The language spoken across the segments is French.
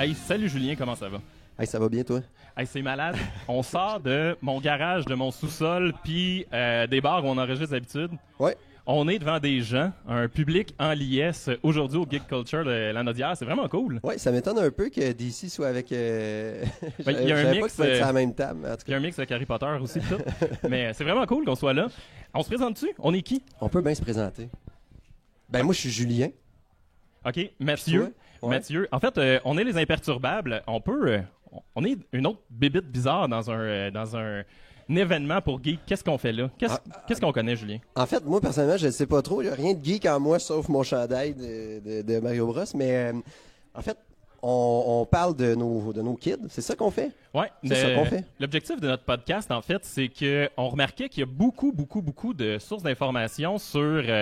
Hey, salut Julien, comment ça va? Hey, ça va bien, toi? Hey, c'est malade. On sort de mon garage, de mon sous-sol, puis des bars où on enregistre d'habitude. Ouais. On est devant des gens, un public en liesse aujourd'hui au Geek Culture de Lanaudière. C'est vraiment cool. Ouais, ça m'étonne un peu que DC soit avec. Il y a un Je savais pas mix, que c'était à la même table. En tout Il y a un mix avec Harry Potter aussi, tout. Mais c'est vraiment cool qu'on soit là. On se présente-tu? On est qui? On peut bien se présenter. Ben, moi, je suis Julien. OK, Mathieu. Ouais. Mathieu. En fait, on est les imperturbables. On est une autre bébite bizarre dans un événement pour geek. Qu'est-ce qu'on fait là? Qu'est-ce qu'on connaît, Julien? En fait, moi, personnellement, je ne sais pas trop. Il n'y a rien de geek en moi, sauf mon chandail de Mario Bros. Mais en fait, on parle de nos kids. C'est ça qu'on fait? Ouais, C'est ça qu'on fait. L'objectif de notre podcast, en fait, c'est qu'on remarquait qu'il y a beaucoup de sources d'informations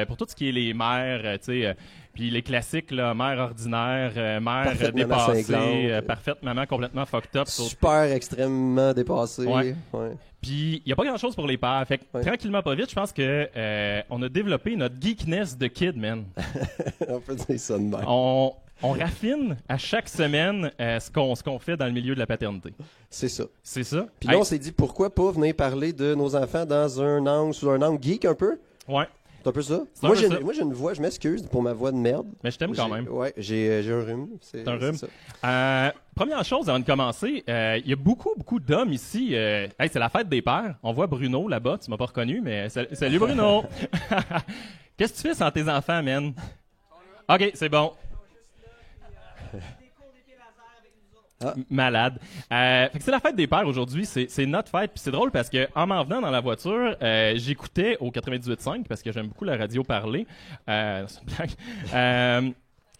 pour tout ce qui est les mères, puis les classiques, là, mère ordinaire, mère Parfaite maman dépassée, cinglante. parfaite maman complètement fucked up. Super extrêmement dépassé. Ouais. Ouais. Puis il y a pas grand-chose pour les pères. Fait que Ouais. tranquillement pas vite, je pense que on a développé notre geekness de kid, man. On peut dire ça de même. On raffine à chaque semaine ce qu'on fait dans le milieu de la paternité. C'est ça. C'est ça? Puis là, on s'est dit, pourquoi pas venir parler de nos enfants sous un angle geek un peu? Ouais. C'est un peu ça. C'est un Moi, peu j'ai ça. moi, j'ai une voix, je m'excuse pour ma voix de merde. Mais je t'aime quand même. Ouais, j'ai un rhume. C'est un rhume. ça. Première chose avant de commencer, il y a beaucoup d'hommes ici. Hey, c'est la fête des pères. On voit Bruno là-bas. Tu m'as pas reconnu, mais salut Bruno. Qu'est-ce que tu fais sans tes enfants, man? OK, c'est bon. Malade. Fait que c'est la fête des pères aujourd'hui, c'est notre fête, puis c'est drôle parce que en m'en venant dans la voiture, j'écoutais au 98.5 parce que j'aime beaucoup la radio parler. C'est une blague.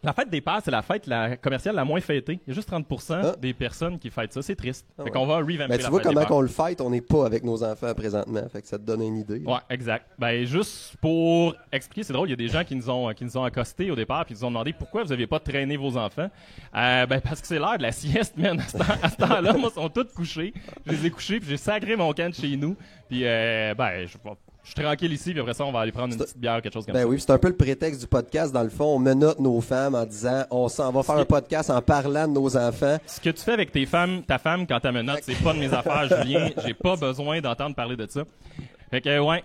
La fête des pères, c'est la fête commerciale la moins fêtée. Il y a juste 30% des personnes qui fêtent ça. C'est triste. Fait qu'on va revamper Ben, la tu vois fête des comment pères. qu'on le fête, on n'est pas avec nos enfants présentement. Fait que ça te donne une idée. Ouais, exact. Ben, juste pour expliquer, c'est drôle, il y a des gens qui nous ont accostés au départ puis qui nous ont demandé pourquoi vous n'aviez pas traîné vos enfants. Ben, parce que c'est l'heure de la sieste, man. À ce temps-là, moi, ils sont tous couchés. Je les ai couchés puis j'ai sacré mon camp de chez nous. Puis, je suis tranquille ici, puis après ça, on va aller prendre une petite bière ou quelque chose comme Ben ça. oui, c'est un peu le prétexte du podcast. Dans le fond, on menote nos femmes en disant on va faire un podcast en parlant de nos enfants. Ce que tu fais avec ta femme, quand t'as menotte, c'est pas de mes affaires, Julien. J'ai pas besoin d'entendre parler de ça. Fait que, ouais.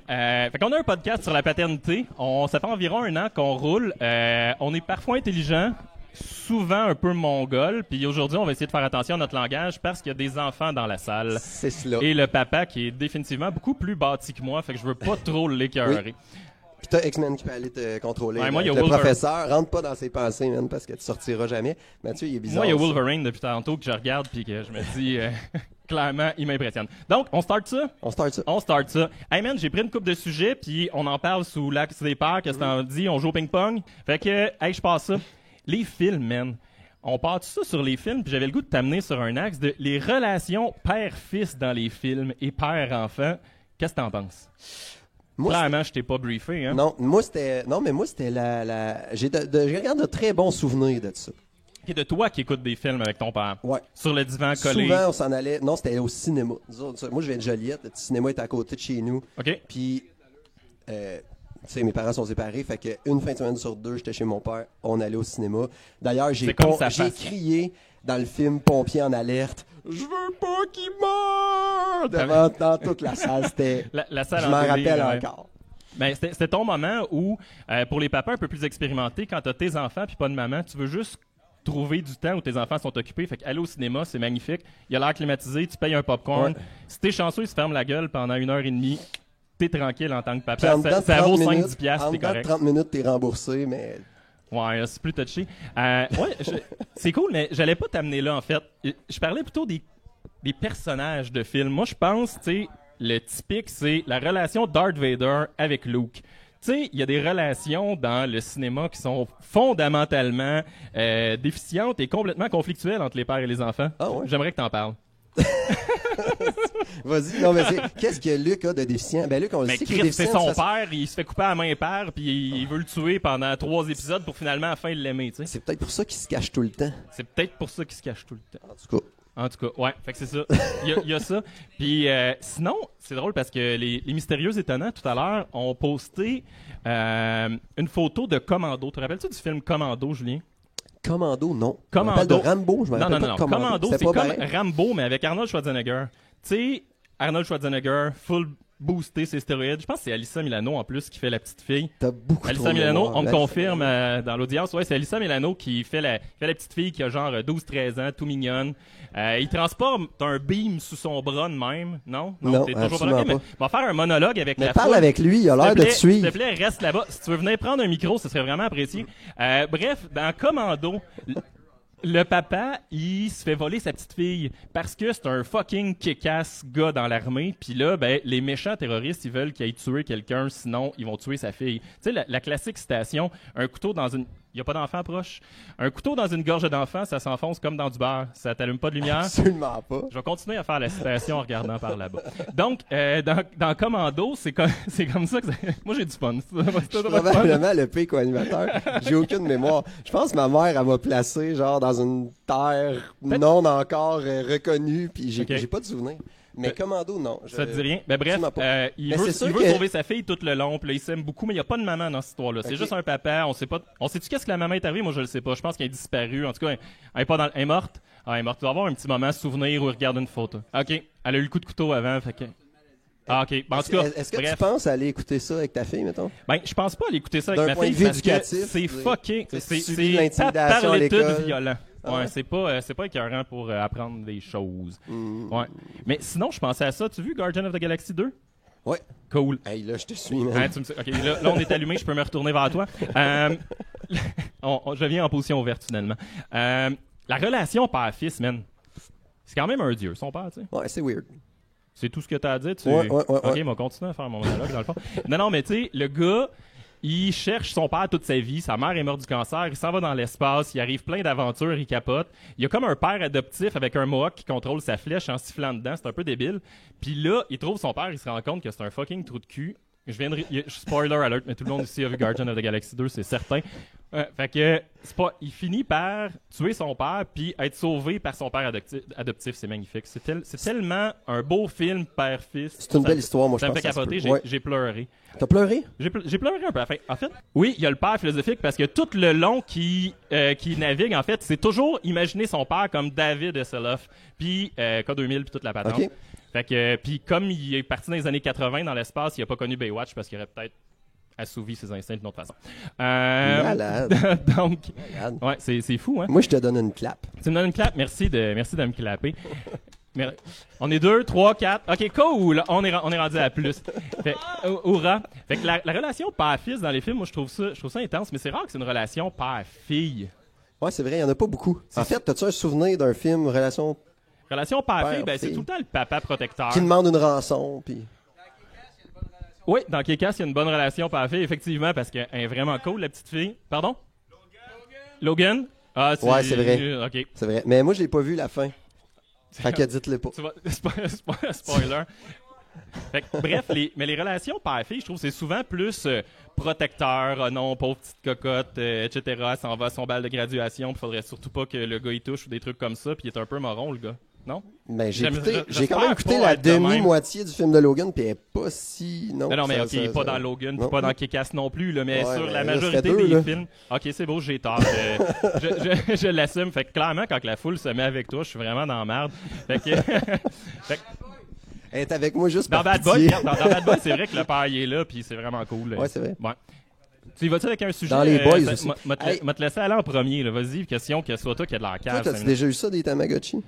Fait qu'on a un podcast sur la paternité. Ça fait environ 1 an qu'on roule. On est parfois intelligent, souvent un peu mongol. Puis aujourd'hui, on va essayer de faire attention à notre langage parce qu'il y a des enfants dans la salle. C'est cela. Et le papa qui est définitivement beaucoup plus bâti que moi. Fait que je veux pas trop l'écœurer. Puis t'as X-Men qui peut aller te contrôler. Ouais, moi, il y a le Wolverine. professeur, rentre pas dans ses pensées, man, parce que tu sortiras jamais. Mathieu, il est bizarre. Moi, il y a ça. Wolverine depuis tantôt que je regarde puis que je me dis... clairement, il m'impressionne. Donc, on start ça? On start ça. On start ça. Hey man, j'ai pris une coupe de sujets, puis on en parle sous l'axe des pères, qu'est-ce que t'en dis? On joue au ping-pong. Fait que, hey, je passe ça. Les films, man. On part tout ça sur les films, puis j'avais le goût de t'amener sur un axe de les relations père-fils dans les films et père-enfant. Qu'est-ce que t'en penses? Moi, Clairement, je t'ai pas briefé, hein? Non, moi c'était j'ai regarde de très bons souvenirs de ça. C'est de toi qui écoutes des films avec ton père. Ouais. Sur le divan collé. Souvent on s'en allait. Non, c'était au cinéma. Nous autres, moi je viens de Joliette, le petit cinéma est à côté de chez nous. OK. Puis tu sais, mes parents sont séparés, fait que une fin de semaine sur 2, j'étais chez mon père, on allait au cinéma. D'ailleurs, j'ai C'est comme sa j'ai passion. crié dans le film Pompier en alerte. Je veux pas qu'il meure dans toute la salle, c'était La salle je en m'en délire, rappelle ouais. encore. Ben, c'était ton moment où, pour les papas un peu plus expérimentés, quand t'as tes enfants puis pas de maman, tu veux juste trouver du temps où tes enfants sont occupés. Fait qu'aller au cinéma, c'est magnifique. Il y a l'air climatisé, tu payes un popcorn. Ouais. Si t'es chanceux, ils se ferment la gueule pendant 1h30. T'es tranquille en tant que Puis papa. en dedans de Ça 30 vaut minutes, 5-10 piastres, en t'es dedans de correct. 30 minutes, t'es remboursé, mais Ouais, là, c'est plus touché. C'est cool, mais j'allais pas t'amener là, en fait. Je parlais plutôt des personnages de films. Moi, je pense, tu sais, le typique, c'est la relation Darth Vader avec Luke. Tu sais, il y a des relations dans le cinéma qui sont fondamentalement déficientes et complètement conflictuelles entre les pères et les enfants. Ah ouais? J'aimerais que t'en parles. vas-y. Non, mais qu'est-ce que Luc a de déficient? Ben, Luc, on le Mais sait qu'il est Chris, c'est déficient. son de toute façon. père, il se fait couper à la main père, puis il veut le tuer pendant 3 épisodes pour finalement à la fin l'aimer, tu sais. C'est peut-être pour ça qu'il se cache tout le temps. C'est peut-être pour ça qu'il se cache tout le temps. En tout cas. En tout cas, ouais, fait que c'est ça. Il y a ça. Puis sinon, c'est drôle parce que les Mystérieux Étonnants, tout à l'heure, ont posté une photo de Commando. Te rappelles-tu du film Commando, Julien? Commando, non. Commando. On parle de Rambo, je me Non, rappelle non, pas non. de Commando. Commando, C'était c'est pas comme pareil. Rambo, mais avec Arnold Schwarzenegger. Tu sais, Arnold Schwarzenegger, full boosté, ses stéroïdes. Je pense que c'est Alyssa Milano, en plus, qui fait la petite fille. T'as beaucoup trop Alyssa de Milano, mémoire. on me Là, confirme dans l'audience. Ouais, c'est Alyssa Milano qui fait la petite fille qui a genre 12-13 ans, tout mignonne. Il transporte un beam sous son bras de même. Non, Non, t'es toujours pas absolument là. Mais pas. on va faire un monologue avec Mais la parle foule. avec lui, il a l'air de te S'il te suivre. plaît, reste là-bas. Si tu veux venir prendre un micro, ce serait vraiment apprécié. Bref, dans Commando, le papa, il se fait voler sa petite fille parce que c'est un fucking kick-ass gars dans l'armée. Puis là, ben, les méchants terroristes, ils veulent qu'il aille tuer quelqu'un, sinon ils vont tuer sa fille. Tu sais, la classique citation, un couteau dans une... Il n'y a pas d'enfant proche. Un couteau dans une gorge d'enfant, ça s'enfonce comme dans du beurre. Ça t'allume pas de lumière. Absolument pas. Je vais continuer à faire la citation en regardant par là-bas. Donc, dans Commando, c'est comme ça que moi, j'ai du fun. Je suis probablement le pire co-animateur. J'ai aucune mémoire. Je pense que ma mère, elle m'a placé genre dans une terre non encore reconnue, puis j'ai Ok. j'ai pas de souvenir. Mais Commando, non. Ça te dit rien? Ben bref, absolument pas. il Mais veut, c'est sûr il veut que- sauver sa fille tout le long, puis là, il s'aime beaucoup, mais il n'y a pas de maman dans cette histoire-là. C'est Ok. juste un papa, on sait pas... On sait-tu qu'est-ce que la maman est arrivée? Moi, je le sais pas. Je pense qu'elle est disparue. En tout cas, elle est pas dans... Elle est morte? Ah, elle est morte. Tu vas avoir un petit moment souvenir où elle regarde une photo. OK. Elle a eu le coup de couteau avant, fait que... Ah, OK. Ben, en tout cas, Est-ce que bref. tu penses aller écouter ça avec ta fille, mettons? Ben, je pense pas aller écouter ça avec D'un ma point fille de vue parce que éducatif, c'est tu sais. fucking... Tu C'est subis l'intimidation à par l'étude l'école. violent. Ah Ouais, ouais. c'est pas écœurant pour apprendre des choses. Mm. Ouais. Mais sinon, je pensais à ça. Tu as vu Guardian of the Galaxy 2? Ouais. Cool. Hey, là, je te suis, man. Hein, OK, là, on est allumé, je peux me retourner vers toi. Je viens en position ouverte, finalement. La relation père-fils, man, c'est quand même un dieu, son père, tu sais. Ouais, c'est weird. C'est tout ce que tu as à dire. Ouais. OK, Ouais. on va continuer à faire mon monologue, dans le fond. Non, mais tu sais, le gars, il cherche son père toute sa vie. Sa mère est morte du cancer. Il s'en va dans l'espace. Il arrive plein d'aventures. Il capote. Il y a comme un père adoptif avec un mohawk qui contrôle sa flèche en sifflant dedans. C'est un peu débile. Puis là, il trouve son père. Il se rend compte que c'est un fucking trou de cul. Spoiler alert, mais tout le monde ici a vu Guardian of the Galaxy 2, c'est certain. Fait que il finit par tuer son père puis être sauvé par son père adoptif. C'est magnifique. C'est tellement un beau film père-fils. C'est une belle histoire, moi, je Ça me pense. fait que ça se capoter. peut. Ouais. J'ai pleuré. T'as pleuré? J'ai pleuré un peu à la fin. En fait, oui, il y a le père philosophique parce que tout le long qui navigue, en fait, c'est toujours imaginer son père comme David Hasselhoff, puis K2000 puis toute la patente. Ok. Fait que, puis comme il est parti dans les années 80 dans l'espace, il a pas connu Baywatch parce qu'il aurait peut-être assouvi ses instincts d'une autre façon. Malade. Donc, Malade. ouais, c'est fou, hein. Moi, je te donne une clap. Tu me donnes une clap, merci de me clapper. Mais, on est 2, 3, 4. OK, cool. On est rendu à plus. Fait, hurrah. Fait que la relation père-fils dans les films, moi, je trouve ça intense, mais c'est rare que c'est une relation père-fille. Ouais, c'est vrai, il y en a pas beaucoup. En fait, t'as-tu un souvenir d'un film, relation, Relation père-fille, ben, c'est Père-fille. tout le temps le papa protecteur. qui demande une rançon, puis... Oui, dans Kick-Ass, il y a une bonne relation père-fille, effectivement, parce qu'elle est vraiment cool, la petite fille. Pardon? Logan? Ah, Ouais, c'est vrai. OK. C'est vrai. Mais moi, je l'ai pas vu, la fin. Fait que dites-le pas. Tu vois, spoiler. Fait que, bref, mais les relations père-fille, je trouve, c'est souvent plus protecteur, oh non, pauvre petite cocotte, etc. Elle s'en va à son bal de graduation, il faudrait surtout pas que le gars y touche ou des trucs comme ça, puis il est un peu marron, le gars. Non? Ben, j'ai J'espère quand même écouté pas la être de même. demi-moitié du film de Logan, puis elle est pas si... Non, Non, mais ça- OK, ça- pas ça- dans Logan, puis Non. pas dans Kick-Ass non plus, là, mais Ouais, sur mais la là, ça majorité fait deux, des là. films. OK, c'est beau, j'ai tort. Je l'assume. Fait que clairement, quand la foule se met avec toi, je suis vraiment dans la merde. Fait que... fait que Elle est avec moi juste dans par Bad Boy, pitié. regarde, dans Bad Boy, c'est vrai que le père, il est là, puis c'est vraiment cool. Ouais, c'est vrai. Ouais. Tu y vas-tu avec un sujet? Dans les Boys aussi. Hey. M'a te laisser aller en premier, là. Vas-y, question que ce soit toi qui a de la Toi, cage. t'as-tu déjà eu ça, des Tamagotchi?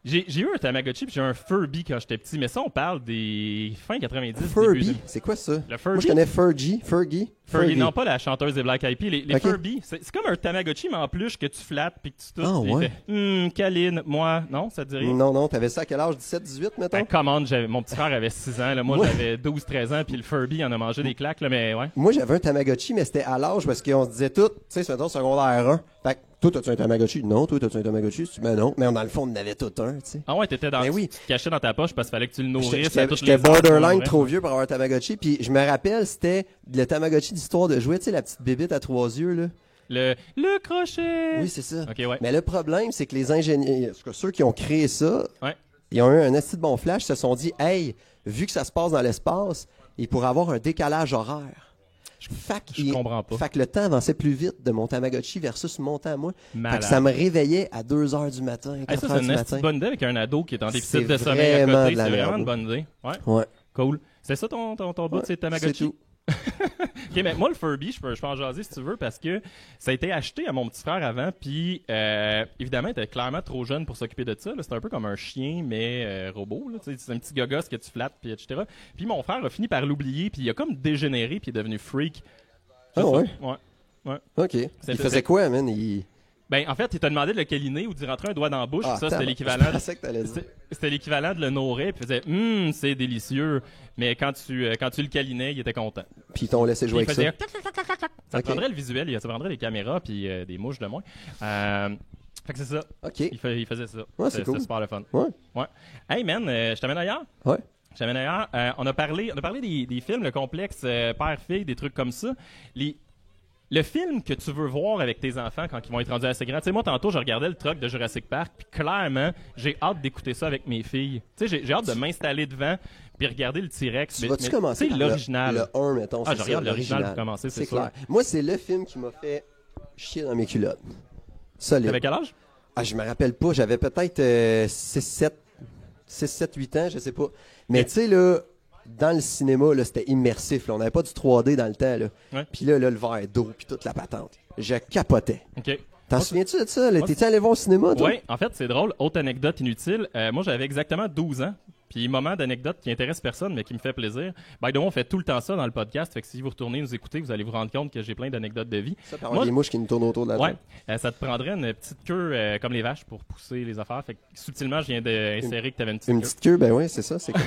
J'ai eu un Tamagotchi puis j'ai eu un Furby quand j'étais petit, mais ça, on parle des fin 90, Furby? début. C'est quoi ça? Le Furby? Moi, je connais Fergie. Fergie? Furby, non, pas la chanteuse des Black Eyed Peas. Les Ok. Furby, c'est comme un Tamagotchi, mais en plus que tu flattes puis que tu touches. Ah, puis il ouais. fait, câline, moi. Non, ça te dit rien? Non, t'avais ça à quel âge? 17, 18, mettons? Ben, commande, mon petit frère avait 6 ans, là, moi Ouais. j'avais 12-13 ans, puis le Furby il en a mangé des claques, là, mais ouais. Moi, j'avais un Tamagotchi, mais c'était à l'âge parce qu'on se disait tout, tu sais, c'est mettons secondaire 1. Fait que, toi, t'as-tu un Tamagotchi? Non, toi, t'as-tu un Tamagotchi? Ben non. Mais dans le fond, on en avait tout un, tu sais. Ah ouais, t'étais dans, Ben oui. tu te cachais dans ta poche parce qu'il fallait que tu le nourrisses à J'étais toutes j'étais les heures, borderline ouais. trop vieux pour avoir un Tamagotchi. Puis je me rappelle, c'était le Tamagotchi d'histoire de jouets, tu sais, la petite bébite à 3 yeux, là. Le crochet! Oui, c'est ça. Ok, ouais. Mais le problème, c'est que les ingénieurs, en tout cas, ceux qui ont créé ça, Ouais. ils ont eu un esti de bon flash, ils se sont dit, hey, vu que ça se passe dans l'espace, il pourrait avoir un décalage horaire. Je comprends pas. Fait que le temps avançait plus vite de mon Tamagotchi versus mon temps à moi. Malade. Fait que ça me réveillait à 2h du matin, 4h Ça, c'est du une matin. bonne idée avec un ado qui est en déficit C'est de sommeil à vraiment côté. de la C'est merde. vraiment une bonne idée. Ouais. Ouais. Cool. C'est ça ton bout, c'est Tamagotchi? C'est tout. OK, mais moi, le Furby, je peux en jaser si tu veux, parce que ça a été acheté à mon petit frère avant, puis évidemment, il était clairement trop jeune pour s'occuper de ça. C'est un peu comme un chien, mais robot. Là, c'est un petit gogos que tu flattes, puis etc. Puis mon frère a fini par l'oublier, puis il a comme dégénéré, puis il est devenu freak. Ah ouais? Ouais. OK. Il faisait quoi, man? Ben, en fait, il t'a demandé de le câliner ou d'y rentrer un doigt dans la bouche. Ah, ça, c'était l'équivalent. Je pensais que t'allais dire. C'était l'équivalent de le nourrir, puis il faisait c'est délicieux. Mais quand tu le câlinais, il était content. Puis ils t'ont laissé jouer Puis il avec ça. faisait ça te prendrait le visuel, ça prendrait des caméras puis des mouches de moins. Fait que c'est ça. OK. Il faisait ça. Ouais, c'est cool. C'était super le fun. Ouais. Hey man, je t'amène ailleurs. Ouais. Je t'amène ailleurs. On a parlé des films, le complexe père-fille, des trucs comme ça. Le film que tu veux voir avec tes enfants quand ils vont être rendus assez grands. Tu sais, moi, tantôt, je regardais le truck de Jurassic Park, puis clairement, j'ai hâte d'écouter ça avec mes filles. Tu sais, j'ai hâte de m'installer devant, puis regarder le T-Rex. Tu vas-tu commencer par l'original? Le 1, mettons. Je regarde l'original pour commencer, c'est clair. Moi, c'est le film qui m'a fait chier dans mes culottes. Solide. T'avais quel âge? Je me rappelle pas. J'avais peut-être 6, 7, 8 ans, je sais pas. Mais tu sais, là... Dans le cinéma, là, c'était immersif. Là. On n'avait pas du 3D dans le temps. Là. Ouais. Puis là, le verre d'eau, puis toute la patente. Je capotais. OK. T'en souviens-tu de ça? T'es-tu allé voir au cinéma, toi? Oui, en fait, c'est drôle. Autre anecdote inutile. Moi, j'avais exactement 12 ans. Puis, moment d'anecdote qui intéresse personne, mais qui me fait plaisir. By the way, on fait tout le temps ça dans le podcast. Fait que si vous retournez nous écouter, vous allez vous rendre compte que j'ai plein d'anecdotes de vie. Ça, par des mouches qui nous tournent autour de la tête. Ouais. Ça te prendrait une petite queue comme les vaches pour pousser les affaires. Fait que subtilement, je viens d'insérer que tu avais une petite queue. Une petite queue, ben oui, c'est ça. C'est cool.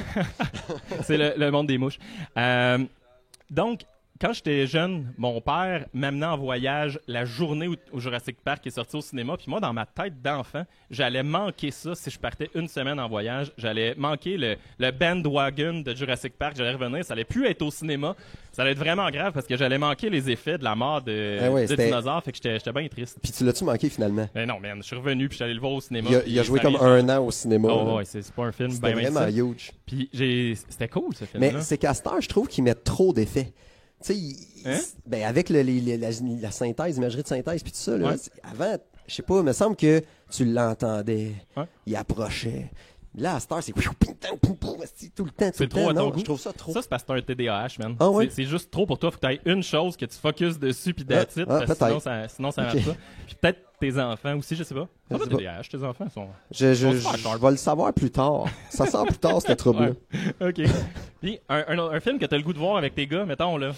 C'est le monde des mouches. Donc, quand j'étais jeune, mon père m'amenait en voyage la journée où Jurassic Park est sorti au cinéma. Puis moi, dans ma tête d'enfant, j'allais manquer ça si je partais une semaine en voyage. J'allais manquer le bandwagon de Jurassic Park. J'allais revenir. Ça allait plus être au cinéma. Ça allait être vraiment grave parce que j'allais manquer les effets de la mort de dinosaures. Fait que j'étais bien triste. Puis tu l'as-tu manqué finalement? Mais non, man. Je suis revenu puis je suis allé le voir au cinéma. Il a joué comme 1 an au cinéma. Oh, ouais, c'est pas un film. C'était vraiment huge. Puis c'était cool ce film-là. Mais c'est qu'à cette heure, je trouve qu'ils mettent trop d'effets. Tu sais, ben avec la synthèse, l'imagerie de synthèse puis tout ça, là, avant, je sais pas, il me semble que tu l'entendais, il approchait. Là, à cette heure, c'est tout le temps. C'est trop à ton goût. Je trouve ça trop. Ça, c'est parce que t'as un TDAH, man. Ah, ouais? C'est juste trop pour toi. Faut que t'aies une chose que tu focuses dessus puis that's it, parce que sinon ça marche pas. Puis peut-être tes enfants aussi, je sais pas. Pas TDAH, tes enfants sont... Je vais le savoir plus tard. Ça sort plus tard, c'était trop beau. OK. Puis un film que t'as le goût de voir avec tes gars, mettons, là.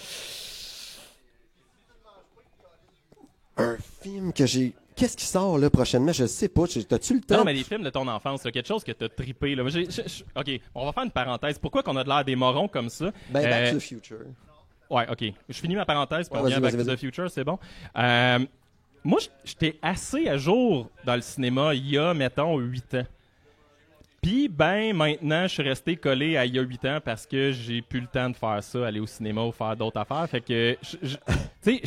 Un film que j'ai... Qu'est-ce qui sort là prochainement? Je sais pas. T'as-tu le temps? Non, mais des films de ton enfance, là, quelque chose que t'as trippé. Là. OK, on va faire une parenthèse. Pourquoi qu'on a de l'air des morons comme ça? Ben, Back to the Future. Ouais, OK. Je finis ma parenthèse pour revenir à Back to the Future, c'est bon. Moi, j'étais assez à jour dans le cinéma il y a, mettons, 8 ans. Puis, ben, maintenant, je suis resté collé à il y a 8 ans parce que j'ai plus le temps de faire ça, aller au cinéma ou faire d'autres affaires. Fait que, tu sais,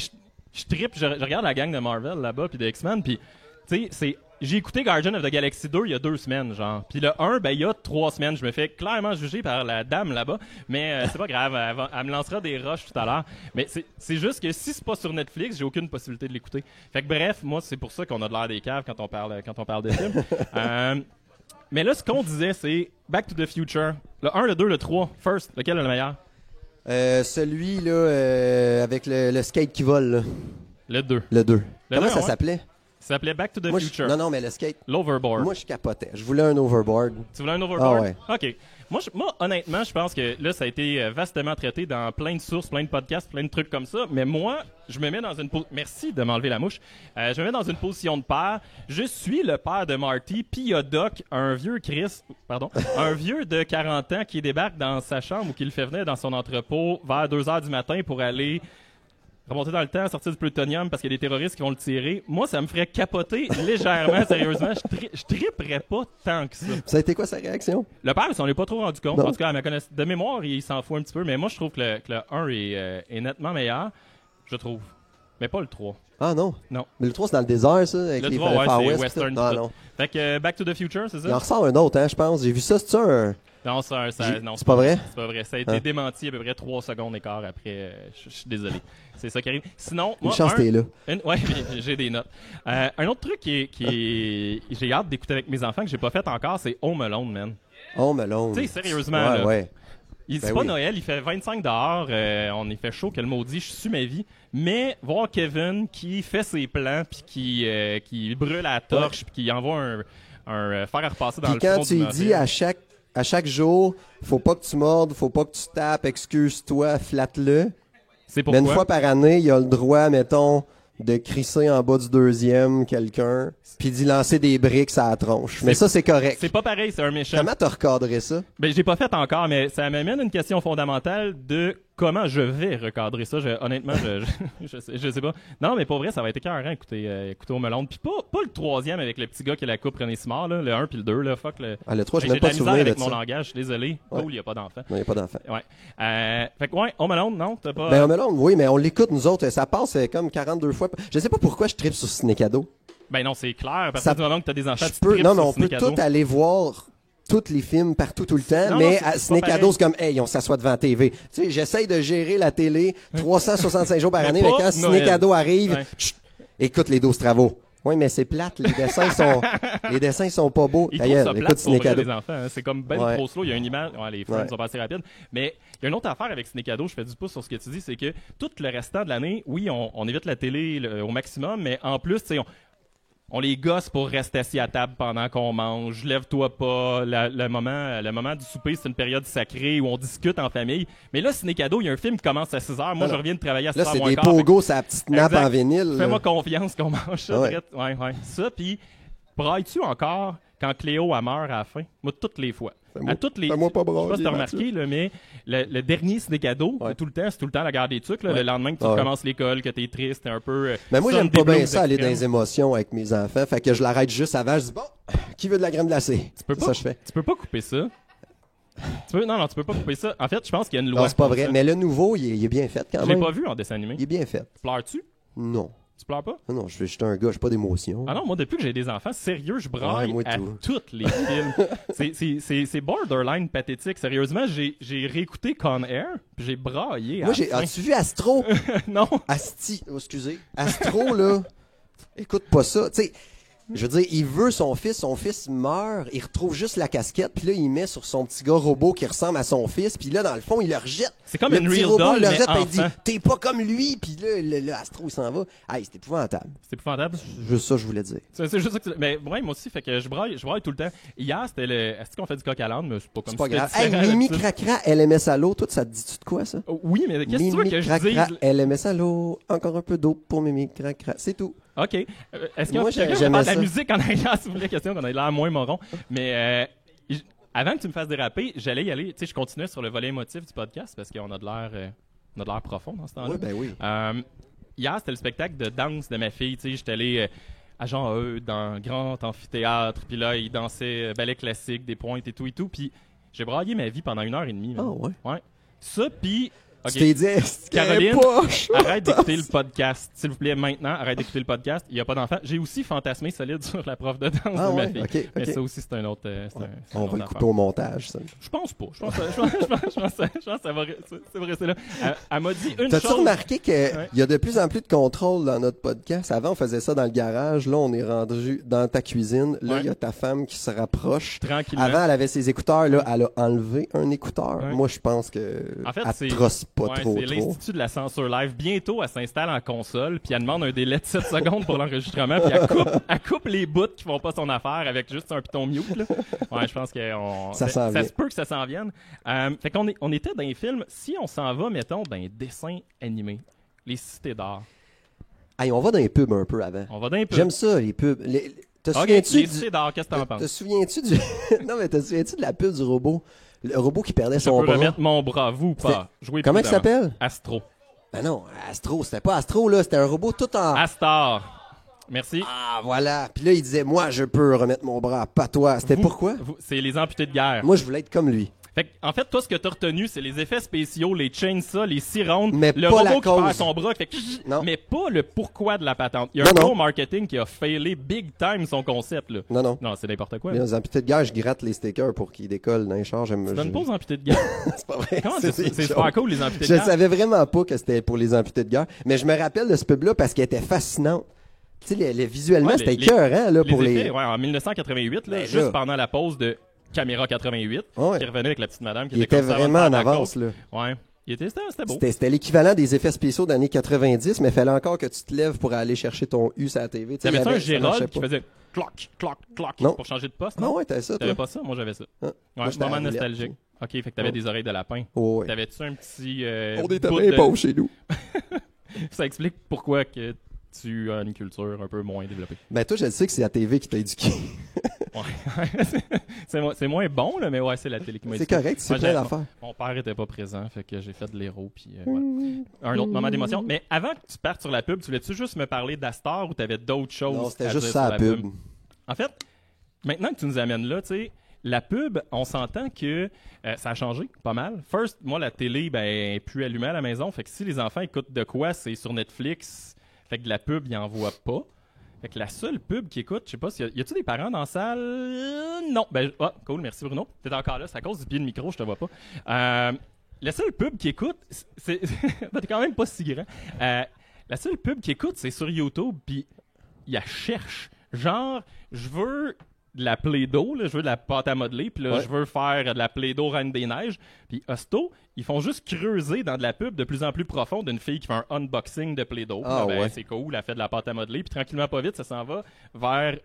je trippe, je regarde la gang de Marvel là-bas, puis de X-Men, puis, tu sais, j'ai écouté Guardians of the Galaxy 2 il y a 2 semaines, genre. Puis le 1, ben, il y a 3 semaines. Je me fais clairement juger par la dame là-bas, mais c'est pas grave, elle me lancera des rushs tout à l'heure. Mais c'est juste que si c'est pas sur Netflix, j'ai aucune possibilité de l'écouter. Fait que bref, moi, c'est pour ça qu'on a de l'air des caves quand on parle de films. Mais là, ce qu'on disait, c'est Back to the Future. Le 1, le 2, le 3, first, lequel est le meilleur? Celui, là, avec le skate qui vole, là. Le 2. Le 2. Comment ça s'appelait? Ça s'appelait Back to the Future. Non, mais le skate. L'overboard. Moi, je capotais. Je voulais un overboard. Tu voulais un overboard? Ah ouais. OK. Moi, honnêtement, je pense que là, ça a été vastement traité dans plein de sources, plein de podcasts, plein de trucs comme ça. Mais moi, je me mets dans une position... Merci de m'enlever la mouche. Je me mets dans une position de père. Je suis le père de Marty, puis il y a Doc, un vieux un vieux de 40 ans qui débarque dans sa chambre ou qui le fait venir dans son entrepôt vers 2 heures du matin pour aller remonter dans le temps, sortir du plutonium parce qu'il y a des terroristes qui vont le tirer. Moi, ça me ferait capoter légèrement, sérieusement. Je tripperais pas tant que ça. Ça a été quoi sa réaction? Le père, il s'en est pas trop rendu compte. Non. En tout cas, à ma connaissance de mémoire, il s'en fout un petit peu. Mais moi, je trouve que le 1 est nettement meilleur. Je trouve. Mais pas le 3. Ah non? Non. Mais le 3, c'est dans le désert, ça, avec Le les 3, Far c'est West. western. Ah non. Fait que Back to the Future, c'est ça? Il en ressort un autre, hein, je pense. J'ai vu ça, c'est un... Non, non, c'est pas vrai? C'est pas vrai. Ça a été démenti à peu près 3 secondes et quart après. Je suis désolé. C'est ça qui arrive. Sinon, Une chance t'es là. Ouais, j'ai des notes. Un autre truc j'ai hâte d'écouter avec mes enfants que j'ai pas fait encore, c'est Home Alone, man. Home Alone. Tu sais, sérieusement, ouais, là. Ouais. C'est pas Noël, il fait 25 dehors, on est fait chaud, quel maudit, je suis ma vie. Mais voir Kevin qui fait ses plans, puis qui brûle la torche, puis qui envoie un fer à repasser dans puis le quand fond tu lui dis à chaque jour, faut pas que tu mordes, faut pas que tu tapes, excuse-toi, flatte-le. C'est pourquoi. Mais une fois par année, il a le droit, mettons, de crisser en bas du deuxième quelqu'un, puis d'y lancer des briques à la tronche. Mais ça, c'est correct. C'est pas pareil, c'est un méchant. Comment t'as recadré ça? Ben, j'ai pas fait encore, mais ça m'amène à une question fondamentale de comment je vais recadrer ça. Honnêtement, je sais pas. Non, mais pour vrai, ça va être écœurant écouter Home Alone. Puis pas le troisième avec le petit gars qui a la coupe René Simard, là, le 1 puis le 2, là, fuck. Le 3, j'ai de même pas de la misère souvenir avec de mon ça. langage, je suis désolé. Ouais. Cool, il y a pas d'enfant. Non, il n'y a pas d'enfant. Ouais. Fait que ouais, Home Alone, non, t'as pas... Ben, Home Alone, oui, mais on l'écoute, nous autres. Ça passe comme 42 fois. Je sais pas pourquoi je tripe sur Ciné-Cadeau. Ben non, c'est clair. Parce que du moment que t'as des enfants, tu tripes Non, mais sur on peut Ciné-Cadeau. tout aller voir tous les films partout tout le temps, Non, mais non, à c'est Ciné-Cadeau, pas c'est comme, hey, on s'assoit devant la TV. Tu sais, j'essaye de gérer la télé 365 jours par Mais année, mais pas quand Noël. Ciné-Cadeau arrive, Ouais. écoute les 12 travaux. Oui, mais c'est plate, les dessins sont pas beaux. Ils D'ailleurs, trouvent ça écoute plate pour vrai, Ciné-Cadeau. les enfants. Hein. C'est comme ben Ouais. trop slow. Il y a une image. Ouais, les films Ouais. sont pas assez rapides. Mais il y a une autre affaire avec Ciné-Cadeau. Je fais du pouce sur ce que tu dis. C'est que tout le restant de l'année, oui, on évite la télé au maximum. Mais en plus, tu sais, on les gosse pour rester assis à table pendant qu'on mange. Lève-toi pas. Le moment du souper, c'est une période sacrée où on discute en famille. Mais là, Ciné-Cadeau, il y a un film qui commence à 6h. Moi, je reviens de travailler à 6h Là, c'est moins des quart. pogos, sa petite nappe Exact. en vinyle. là. Fais-moi confiance qu'on mange ça. Ouais. Brett. Ouais. Ça, puis brailles-tu encore quand Cléo a meurt à la fin? Moi, toutes les fois. Fais-moi- À toutes les... fais-moi pas Je sais pas si brailler, t'as remarqué, là, mais le dernier Ciné-Cadeau, Ouais. c'est tout le temps la guerre des tucs. Là, Ouais. Le lendemain que tu Ouais. commences l'école, que t'es triste, t'es un peu... Mais moi, sonne j'aime des pas bien blues ça, aller dans extrêmes. les émotions avec mes enfants. Fait que je l'arrête juste avant. Je dis, bon, qui veut de la crème glacée? Tu peux C'est pas, ça que je fais. tu peux pas couper ça. Non, tu peux pas couper ça. En fait, je pense qu'il y a une loi. Non, c'est pas pour vrai. ça. Mais le nouveau, il est bien fait quand Je l'ai même. pas vu en dessin animé. Il est bien fait. Pleures-tu? Non. Tu pleures pas? Non, je suis un gars, j'ai pas d'émotion. Ah non, moi, depuis que j'ai des enfants, sérieux, je braille Ouais, moi à tout. tous les films. C'est borderline pathétique. Sérieusement, j'ai réécouté Con Air, puis j'ai braillé à Moi, la fin. as-tu vu Astro? Non. Asti, oh, excusez. Astro, là, écoute pas ça. Tu sais, je veux dire, il veut son fils meurt, il retrouve juste la casquette, puis là, il met sur son petit gars robot qui ressemble à son fils, puis là, dans le fond, il le rejette. C'est comme le une petit real robot, doll, il le mais rejette, puis il dit, enfant. t'es pas comme lui, puis là, le Astro, il s'en va. Hey, c'est épouvantable. C'est épouvantable. Juste ça, je voulais dire. C'est juste ça que mais ouais, moi aussi, fait que je braille tout le temps. Hier, c'était est-ce qu'on fait du coq à l'âne, mais c'est pas comme C'est pas si c'était grave. Hey, différent Mimi d'habitude. Cracra, elle aimait ça l'eau. Toi, ça te dit-tu de quoi, ça? Oh, oui, mais qu'est-ce que tu veux Mimi que je Cracra, dise? elle aimait ça l'eau. Encore un peu d'eau pour Mimi Cracra. C'est tout. OK. Est-ce Moi, que quelqu'un j'aimais parle de la ça. musique en arrière, si vous voulez, question qu'on ait l'air moins moron. Mais avant que tu me fasses déraper, j'allais y aller. Tu sais, je continuais sur le volet émotif du podcast parce qu'on a de l'air profond dans ce temps-là. Oui, ben oui. Hier, c'était le spectacle de danse de ma fille. Tu sais, j'étais allé à Jean Eudes, dans un grand amphithéâtre. Puis là, il dansait ballet classique, des pointes et tout. Puis j'ai braillé ma vie pendant 1h30. Ah, ouais. Ouais. Ça, puis... OK. Tu t'es dit, est-ce qu'elle est Caroline, poche? arrête d'écouter le podcast. S'il vous plaît, maintenant, arrête d'écouter le podcast. Il n'y a pas d'enfant. J'ai aussi fantasmé solide sur la prof de danse Ah de ma ouais, fille. ok, Mais ok. ça aussi, c'est un autre. C'est Ouais. un On autre va le affaire. couper au montage, ça. Je pense pas. Je pense que ça va rester là. Elle m'a dit une T'as-tu chose. remarqué qu'il Ouais. y a de plus en plus de contrôle dans notre podcast? Avant, on faisait ça dans le garage. Là, on est rendu dans ta cuisine. Là, il y a ta femme qui se rapproche. Tranquillement. Avant, elle avait ses écouteurs. Là, elle a enlevé un écouteur. Ouais. Moi, je pense que En fait, elle c'est trosse pas ouais, trop. c'est l'Institut de la censure live. Bientôt, elle s'installe en console, puis elle demande un délai de 7 secondes pour l'enregistrement, puis elle coupe les bouts qui font pas son affaire avec juste un piton mute. Là. Ouais, je pense que Ça s'en vient. se peut que ça s'en vienne. Fait qu'on on était dans les films. Si on s'en va, mettons, dans les dessins animés, les cités d'art. Hey, on va dans les pubs un peu avant. On va dans les pubs. J'aime ça, les pubs. Te Ok, souviens-tu les du... cités d'art, qu'est-ce que t'en Te penses? souviens-tu du... Non, mais te souviens-tu de la pub du robot? Le robot qui perdait Je son peux bras. remettre mon bras, vous pas. Jouez Comment il prudemment. s'appelle? Astro. Ben non, Astro, c'était pas Astro, là. C'était un robot tout en... Astor. Merci. Ah, voilà. Puis là, il disait, moi, je peux remettre mon bras, pas toi. C'était pourquoi? C'est les amputés de guerre. Moi, je voulais être comme lui. Fait que, en fait, toi, ce que t'as retenu, c'est les effets spéciaux, les chainsaws, les sirènes, mais le pas robot la qui cause. perd son bras, fait que, mais pas le pourquoi de la patente. Il y a un gros marketing qui a failé big time son concept, là. Non. Non, c'est n'importe quoi. Les amputés de guerre, je gratte les stickers pour qu'ils décollent dans les chars. Tu donnes pas aux amputés de guerre. C'est pas vrai. Comment c'est super cool, les amputés de Je guerre? savais vraiment pas que c'était pour les amputés de guerre. Mais je me rappelle de ce pub-là parce qu'elle était fascinante. Tu sais, visuellement, c'était écœurant, là, pour les... effets, ouais, en 1988, là, Ben, juste pendant la pause de Caméra 88, qui revenait avec la petite madame qui il était était comme ça vraiment en avance, là. Ouais. C'était beau. C'était l'équivalent des effets spéciaux d'années 90, mais il fallait encore que tu te lèves pour aller chercher ton U sur la TV. T'avais-tu un Gérald qui faisait cloc, cloc, cloc pour changer de poste? Ah ouais, t'avais ça, toi? T'avais pas ça? Moi, j'avais ça. Ah. Ouais, Moi, moment nostalgique. OK, fait que t'avais des oreilles de lapin. Oh, ouais. T'avais-tu un petit... on était bien pauvres chez nous. Ça explique pourquoi que tu as une culture un peu moins développée. Ben toi, je sais que c'est la TV qui t'a éduqué. Ouais. c'est moins bon, là, mais ouais, c'est la télé qui m'a éduqué. C'est correct, c'est plein d'affaires. Mon père était pas présent, fait que j'ai fait de l'héros, puis voilà. Un autre moment d'émotion. Mais avant que tu partes sur la pub, tu voulais-tu juste me parler d'Astor ou t'avais d'autres choses? Non, c'était juste ça, la pub. En fait, maintenant que tu nous amènes là, tu sais, la pub, on s'entend que ça a changé pas mal. First, moi, la télé, ben, elle est plus allumée à la maison. Fait que si les enfants écoutent de quoi, c'est sur Netflix. Fait que la pub, ils en voient pas. Fait que la seule pub qui écoute, je sais pas, y a-tu des parents dans la salle? Non. Ben, cool, merci Bruno. T'es encore là, c'est à cause du pied de micro, je te vois pas. La seule pub qui écoute, c'est... T'es quand même pas si grand. La seule pub qui écoute, c'est sur YouTube, puis il la cherche. Genre, je veux de la Play-Doh, là, je veux de la pâte à modeler, puis là, je veux faire de la Play-Doh Reine des Neiges. Puis Hosto, ils font juste creuser dans de la pub de plus en plus profond d'une fille qui fait un unboxing de Play-Doh. Ah, ben, c'est cool, elle fait de la pâte à modeler, puis tranquillement, pas vite, ça s'en va vers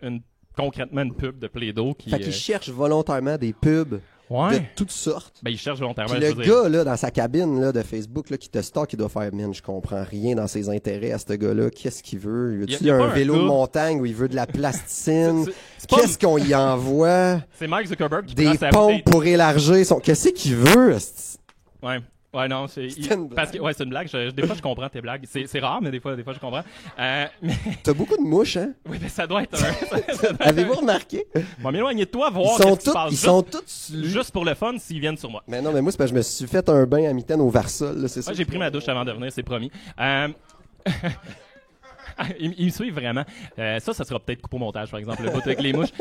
concrètement une pub de Play-Doh qui... Fait qu'ils cherchent volontairement des pubs de toutes sortes. Ben, ils cherchent volontairement. Puis le gars, là, dans sa cabine là, de Facebook, là, qui te stalk, il doit faire, man, je comprends rien dans ses intérêts à ce gars-là. Qu'est-ce qu'il veut? Il y a un vélo de montagne où il veut de la plasticine? Qu'est-ce qu'on y envoie? C'est Mark Zuckerberg qui des pompes pour élargir son... Qu'est-ce qu'il veut? Ouais, non, parce que c'est une blague. Des fois, je comprends tes blagues. C'est rare, mais des fois, je comprends. Mais... T'as beaucoup de mouches, hein? Oui, mais ça doit être Avez-vous remarqué? Bon, m'éloigner de toi, voir ce qui se passe. Ils sont tous juste pour le fun s'ils viennent sur moi. Mais non, mais moi, c'est parce que je me suis fait un bain à mitaine au Varsol, là, c'est ça. J'ai pris ma douche avant de venir, c'est promis. Ils me suivent vraiment. Ça sera peut-être coupé au montage, par exemple, le bout avec les mouches.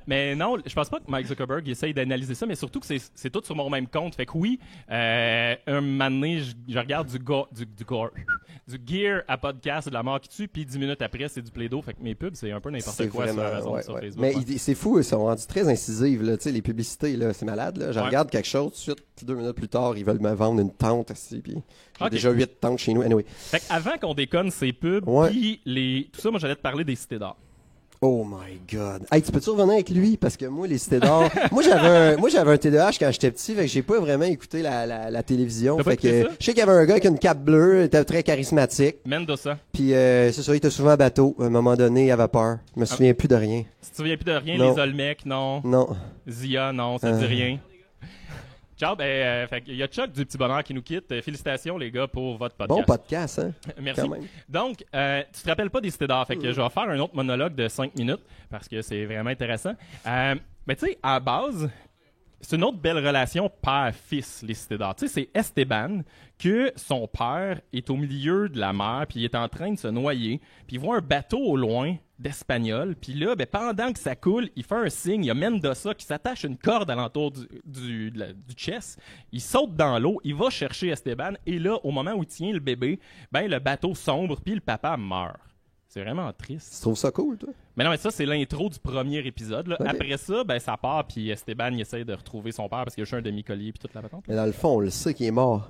Mais non, je pense pas que Mark Zuckerberg essaye d'analyser ça, mais surtout que c'est tout sur mon même compte. Fait que oui, un moment donné, je regarde du gear à podcast, de la mort qui tue, puis 10 minutes après, c'est du Play-Doh. Fait que mes pubs, c'est un peu n'importe quoi sur Amazon, sur Facebook. Mais c'est fou, ils sont rendus très incisives, là. Tu sais, les publicités, là, c'est malade, là. Je regarde quelque chose, tout de suite, 2 minutes plus tard, ils veulent me vendre une tente, puis j'ai déjà 8 tentes chez nous. Anyway. Fait qu'avant qu'on déconne ces pubs, puis tout ça, moi, j'allais te parler des cités d'art. Oh my God. Hey, tu peux-tu revenir avec lui? Parce que moi, les cités d'or... moi, j'avais un TDAH quand j'étais petit, fait que j'ai pas vraiment écouté la télévision. Fait que je sais qu'il y avait un gars avec une cape bleue, il était très charismatique. Mendoza. Puis c'est ça, il était souvent à bateau. À un moment donné, il avait peur. Je me souviens plus de rien. Tu te souviens plus de rien? Non. Les Olmecs, non. Non. Zia, non, ça dit rien. Ciao, il y a Chuck du Petit Bonheur qui nous quitte. Félicitations, les gars, pour votre podcast. Bon podcast, hein? Merci. Donc, tu te rappelles pas des cités d'art. Fait que je vais faire un autre monologue de 5 minutes parce que c'est vraiment intéressant. Mais tu sais, à la base, c'est une autre belle relation père-fils, les cités d'art. Tu sais, c'est Esteban que son père est au milieu de la mer puis il est en train de se noyer. Puis il voit un bateau au loin d'Espagnol. Puis là, pendant que ça coule, il fait un signe. Il y a Mendoza qui s'attache une corde alentour du chest. Il saute dans l'eau. Il va chercher Esteban. Et là, au moment où il tient le bébé, le bateau sombre puis le papa meurt. C'est vraiment triste. Tu trouves ça cool, toi? Mais non, mais ça, c'est l'intro du premier épisode. Là. Okay. Après ça, ça part, puis Esteban, il essaie de retrouver son père parce qu'il a juste un demi-collier puis toute la patente. Mais dans le fond, on le sait qu'il est mort.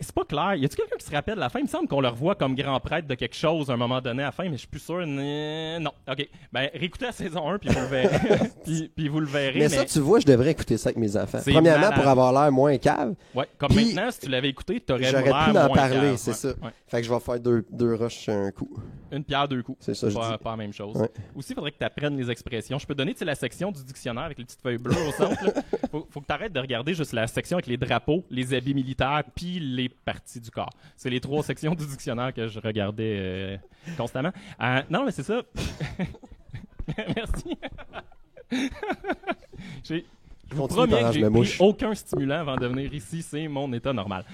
C'est pas clair. Y a-tu quelqu'un qui se rappelle de la fin? Il me semble qu'on le revoit comme grand prêtre de quelque chose à un moment donné à la fin, mais je suis plus sûr. Non. OK. Réécoutez la saison 1, puis vous le verrez. puis vous le verrez. Mais ça, tu vois, je devrais écouter ça avec mes enfants. Premièrement, malade. pour avoir l'air moins cave. Ouais. Comme puis, maintenant, si tu l'avais écouté, t'aurais j'aurais l'air pu moins en parler, cave. c'est ça. Ouais. Fait que je vais faire deux rushs un coup. Une pierre, deux coups. C'est ça, pas la même chose. Ouais. Aussi, il faudrait que tu apprennes les expressions. Je peux donner la section du dictionnaire avec les petites feuilles bleues au centre. Là. Faut que tu arrêtes de regarder juste la section avec les drapeaux, les habits militaires, puis les parties du corps. C'est les 3 sections du dictionnaire que je regardais constamment. Non, mais c'est ça. Merci. Je vous promets que j'ai pris aucun stimulant avant de venir ici. C'est mon état normal.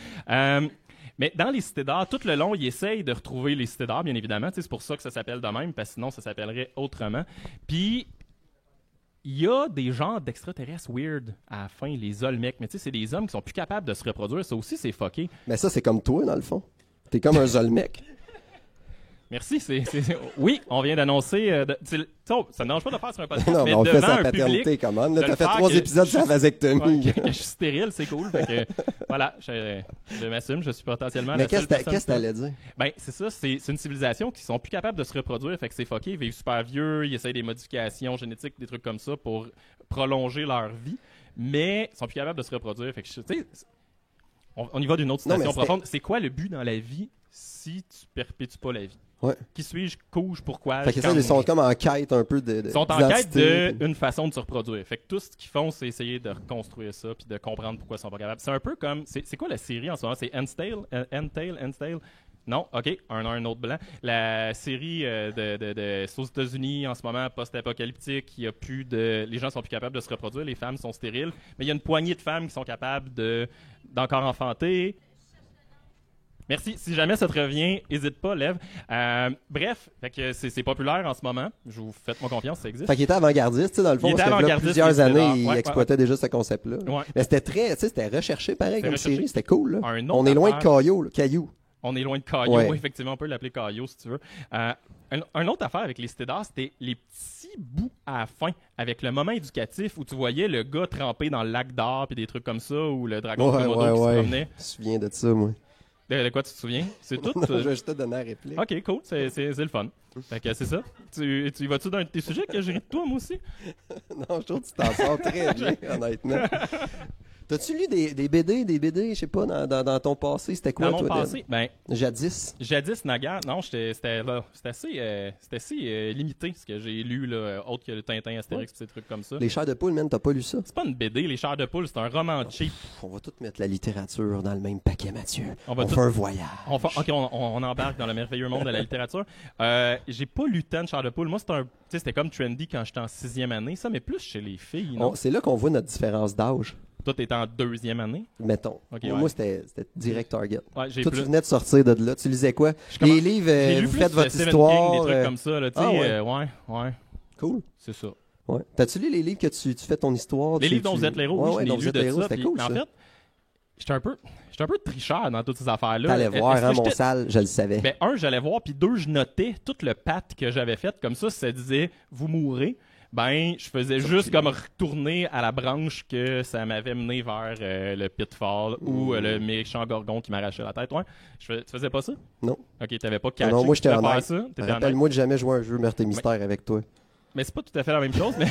Mais dans les cités d'art, tout le long, ils essayent de retrouver les cités d'art, bien évidemment. C'est pour ça que ça s'appelle de même, parce que sinon, ça s'appellerait autrement. Puis, il y a des genres d'extraterrestres weird à la fin, les Olmecs. Mais tu sais, c'est des hommes qui sont plus capables de se reproduire. Ça aussi, c'est fucké. Mais ça, c'est comme toi, dans le fond. T'es comme un Zolmec. Merci. Oui, on vient d'annoncer... ça ne dérange pas de faire sur un podcast, non, mais on devant fait sa un paternité, public... comment? Là, t'as fait 3 épisodes sur la vasectomie. Ouais, que je suis stérile, c'est cool. Fait que, voilà, je m'assume, je suis potentiellement mais qu'est-ce que t'allais dire? Ben, c'est ça, c'est une civilisation qui sont plus capables de se reproduire, fait que c'est fucké, ils vivent super vieux, ils essayent des modifications génétiques, des trucs comme ça pour prolonger leur vie, mais ils sont plus capables de se reproduire. Fait que, tu sais, on y va d'une autre citation profonde. C'est quoi le but dans la vie si tu perpétues pas la vie? Ouais. Qui suis-je, couche, pourquoi? Fait que ça, ils sont comme en quête un peu de ils sont en quête d'une façon de se reproduire. Fait que tout ce qu'ils font, c'est essayer de reconstruire ça puis de comprendre pourquoi ils sont pas capables. C'est un peu comme... C'est quoi la série en ce moment? C'est Endtale? Non? OK. Un autre blanc. La série c'est aux États-Unis en ce moment, post-apocalyptique. Il y a plus de... Les gens sont plus capables de se reproduire. Les femmes sont stériles. Mais il y a une poignée de femmes qui sont capables d'encore enfanter. Merci. Si jamais ça te revient, n'hésite pas, lève. Bref, fait que c'est populaire en ce moment. Je vous fais mon confiance, ça existe. Fait qu'il était avant-gardiste, tu sais, dans le fond, parce que là, plusieurs années, il exploitait déjà ce concept-là. Ouais. Mais c'était très, tu sais, c'était recherché pareil comme série, c'était cool, là. On est loin de Caillou. On est loin de Caillou, effectivement, on peut l'appeler Caillou si tu veux. Une autre affaire avec les cités d'art, c'était les petits bouts à la fin, avec le moment éducatif où tu voyais le gars trempé dans le lac d'or puis des trucs comme ça, ou le dragon de Komodo qui se promenait. Je me souviens de ça, moi. De quoi tu te souviens? C'est tout? Non, je vais juste te donner la réplique. OK, cool. C'est le fun. Fait que c'est ça. Tu y vas-tu dans un de tes sujets que j'ai ri de toi, moi aussi? Non, je trouve que tu t'en sors très bien, honnêtement. T'as-tu lu des BD, je sais pas, dans ton passé? C'était quoi, dans toi? Dans mon passé? Ben, Jadis, naguère. Non, c'était assez limité, ce que j'ai lu, là, autre que le Tintin, Astérix, ces trucs comme ça. Les Chairs de poule, man, t'as pas lu ça? C'est pas une BD, Les Chairs de poule, c'est un roman cheap. On va tout mettre la littérature dans le même paquet, Mathieu. On fait un voyage. OK, on embarque dans le merveilleux monde de la littérature. J'ai pas lu tant de Chairs de poule. Moi, c'était comme trendy quand j'étais en 6e année, ça, mais plus chez les filles, non? C'est là qu'on voit notre différence d'âge. Toi, t'étais en 2e année? Mettons. Okay, moi, c'était direct target. Ouais, toi, tu venais de sortir de là. Tu lisais quoi? Les livres, vous faites votre histoire. King, des trucs comme ça, là, tu sais. Ouais. Cool. C'est ça. Ouais. T'as-tu lu les livres que tu fais ton histoire? Les livres dont vous êtes l'héros, oui, je l'ai lu de ça. C'était cool, en fait, j'étais un peu tricheur dans toutes ces affaires-là. T'allais voir, mon salle, je le savais. Ben, j'allais voir, puis 2, je notais tout le pat que j'avais fait. Comme ça disait « Vous mourrez ». Ben, je faisais juste comme retourner à la branche que ça m'avait mené vers le pitfall ou le méchant gorgon qui m'arrachait la tête. Ouais. Tu faisais pas ça? Non. OK, t'avais pas catché. Non, moi, j'étais honnête. Ça? Rappelle-moi de jamais jouer un jeu meurtre et mystère avec toi. Mais c'est pas tout à fait la même chose, mais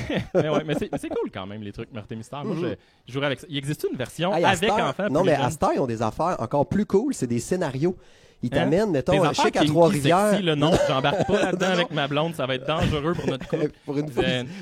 c'est cool quand même, les trucs meurtre et mystère. Moi, je jouerais avec ça. Il existe une version avec enfants? Non, mais à Star, ils ont des affaires encore plus cool. C'est des scénarios. Ils t'amènent, mettons, un chèque à Trois-Rivières. Non, j'embarque pas là-dedans avec ma blonde, ça va être dangereux pour notre couple.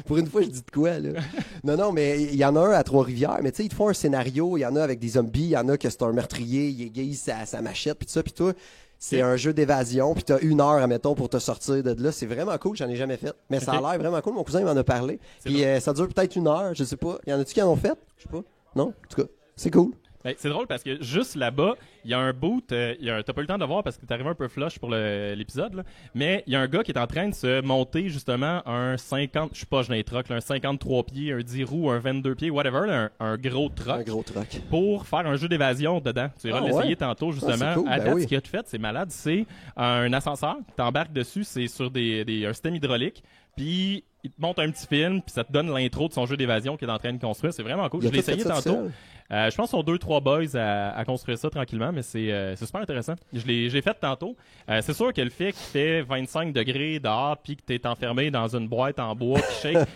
pour une fois, je dis de quoi, là? Non, mais il y en a un à Trois-Rivières, mais tu sais, ils te font un scénario, il y en a avec des zombies, il y en a que c'est un meurtrier, il aiguise sa machette, puis tout ça, puis toi, c'est un jeu d'évasion, puis t'as 1 heure, admettons, pour te sortir de là. C'est vraiment cool, j'en ai jamais fait. Mais ça a l'air vraiment cool, mon cousin il m'en a parlé. Puis ça dure peut-être 1 heure, je sais pas. Y en a-tu qui en ont fait? Je sais pas. Non? En tout cas, c'est cool. Ben, c'est drôle parce que juste là-bas, il y a un boot, t'as pas eu le temps de voir parce que t'es arrivé un peu flush pour l'épisode, là, mais il y a un gars qui est en train de se monter justement un 50, je sais pas, j'ai un truck, un 53 pieds, un 10 roues, un 22 pieds, whatever, là, un gros truck. Un gros truck. Pour faire un jeu d'évasion dedans. Tu iras l'essayer tantôt justement. Cool, à date, oui. ce qu'il a fait, c'est malade, c'est un ascenseur, t'embarques dessus, c'est sur un système hydraulique, puis il te monte un petit film, puis ça te donne l'intro de son jeu d'évasion qu'il est en train de construire. C'est vraiment cool. Je l'ai essayé tantôt. Je pense qu'ils sont 2-3 boys à construire ça tranquillement, mais c'est super intéressant. Je l'ai fait tantôt. C'est sûr que le fait qu'il fait 25 degrés dehors puis que tu es enfermé dans une boîte en bois qui shake,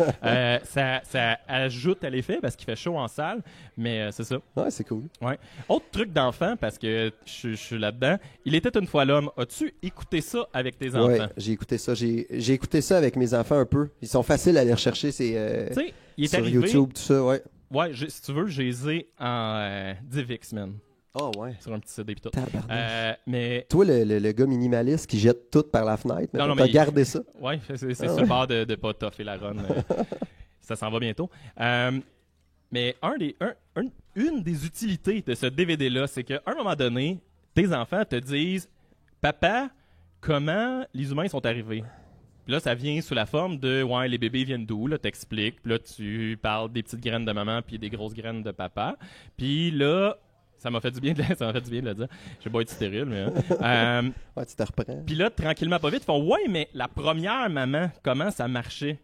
ça ajoute à l'effet parce qu'il fait chaud en salle, mais c'est ça. Ouais, c'est cool. Ouais. Autre truc d'enfant, parce que je suis là-dedans, Il était une fois l'homme. As-tu écouté ça avec tes enfants? Ouais, j'ai écouté ça. J'ai écouté ça avec mes enfants un peu. Ils sont faciles à aller rechercher sur YouTube, tout ça, ouais. Ouais, si tu veux, j'ai les ai en DivX, man. Oh, ouais. Sur un petit CD pis tout. Mais... Toi, le gars minimaliste qui jette tout par la fenêtre, t'as gardé ça? Ouais, c'est sur le bord de pas toffer la run. Ça s'en va bientôt. Mais une des utilités de ce DVD-là, c'est qu'à un moment donné, tes enfants te disent « Papa, comment les humains sont arrivés? » Puis là, ça vient sous la forme de « Ouais, les bébés viennent d'où? » Là, t'expliques. Puis là, tu parles des petites graines de maman puis des grosses graines de papa. Puis là, ça m'a fait du bien de le dire. J'ai pas été stérile, mais... Ouais, tu te reprends. Puis là, tranquillement, pas vite, ils font « Ouais, mais la première maman, comment ça marchait? »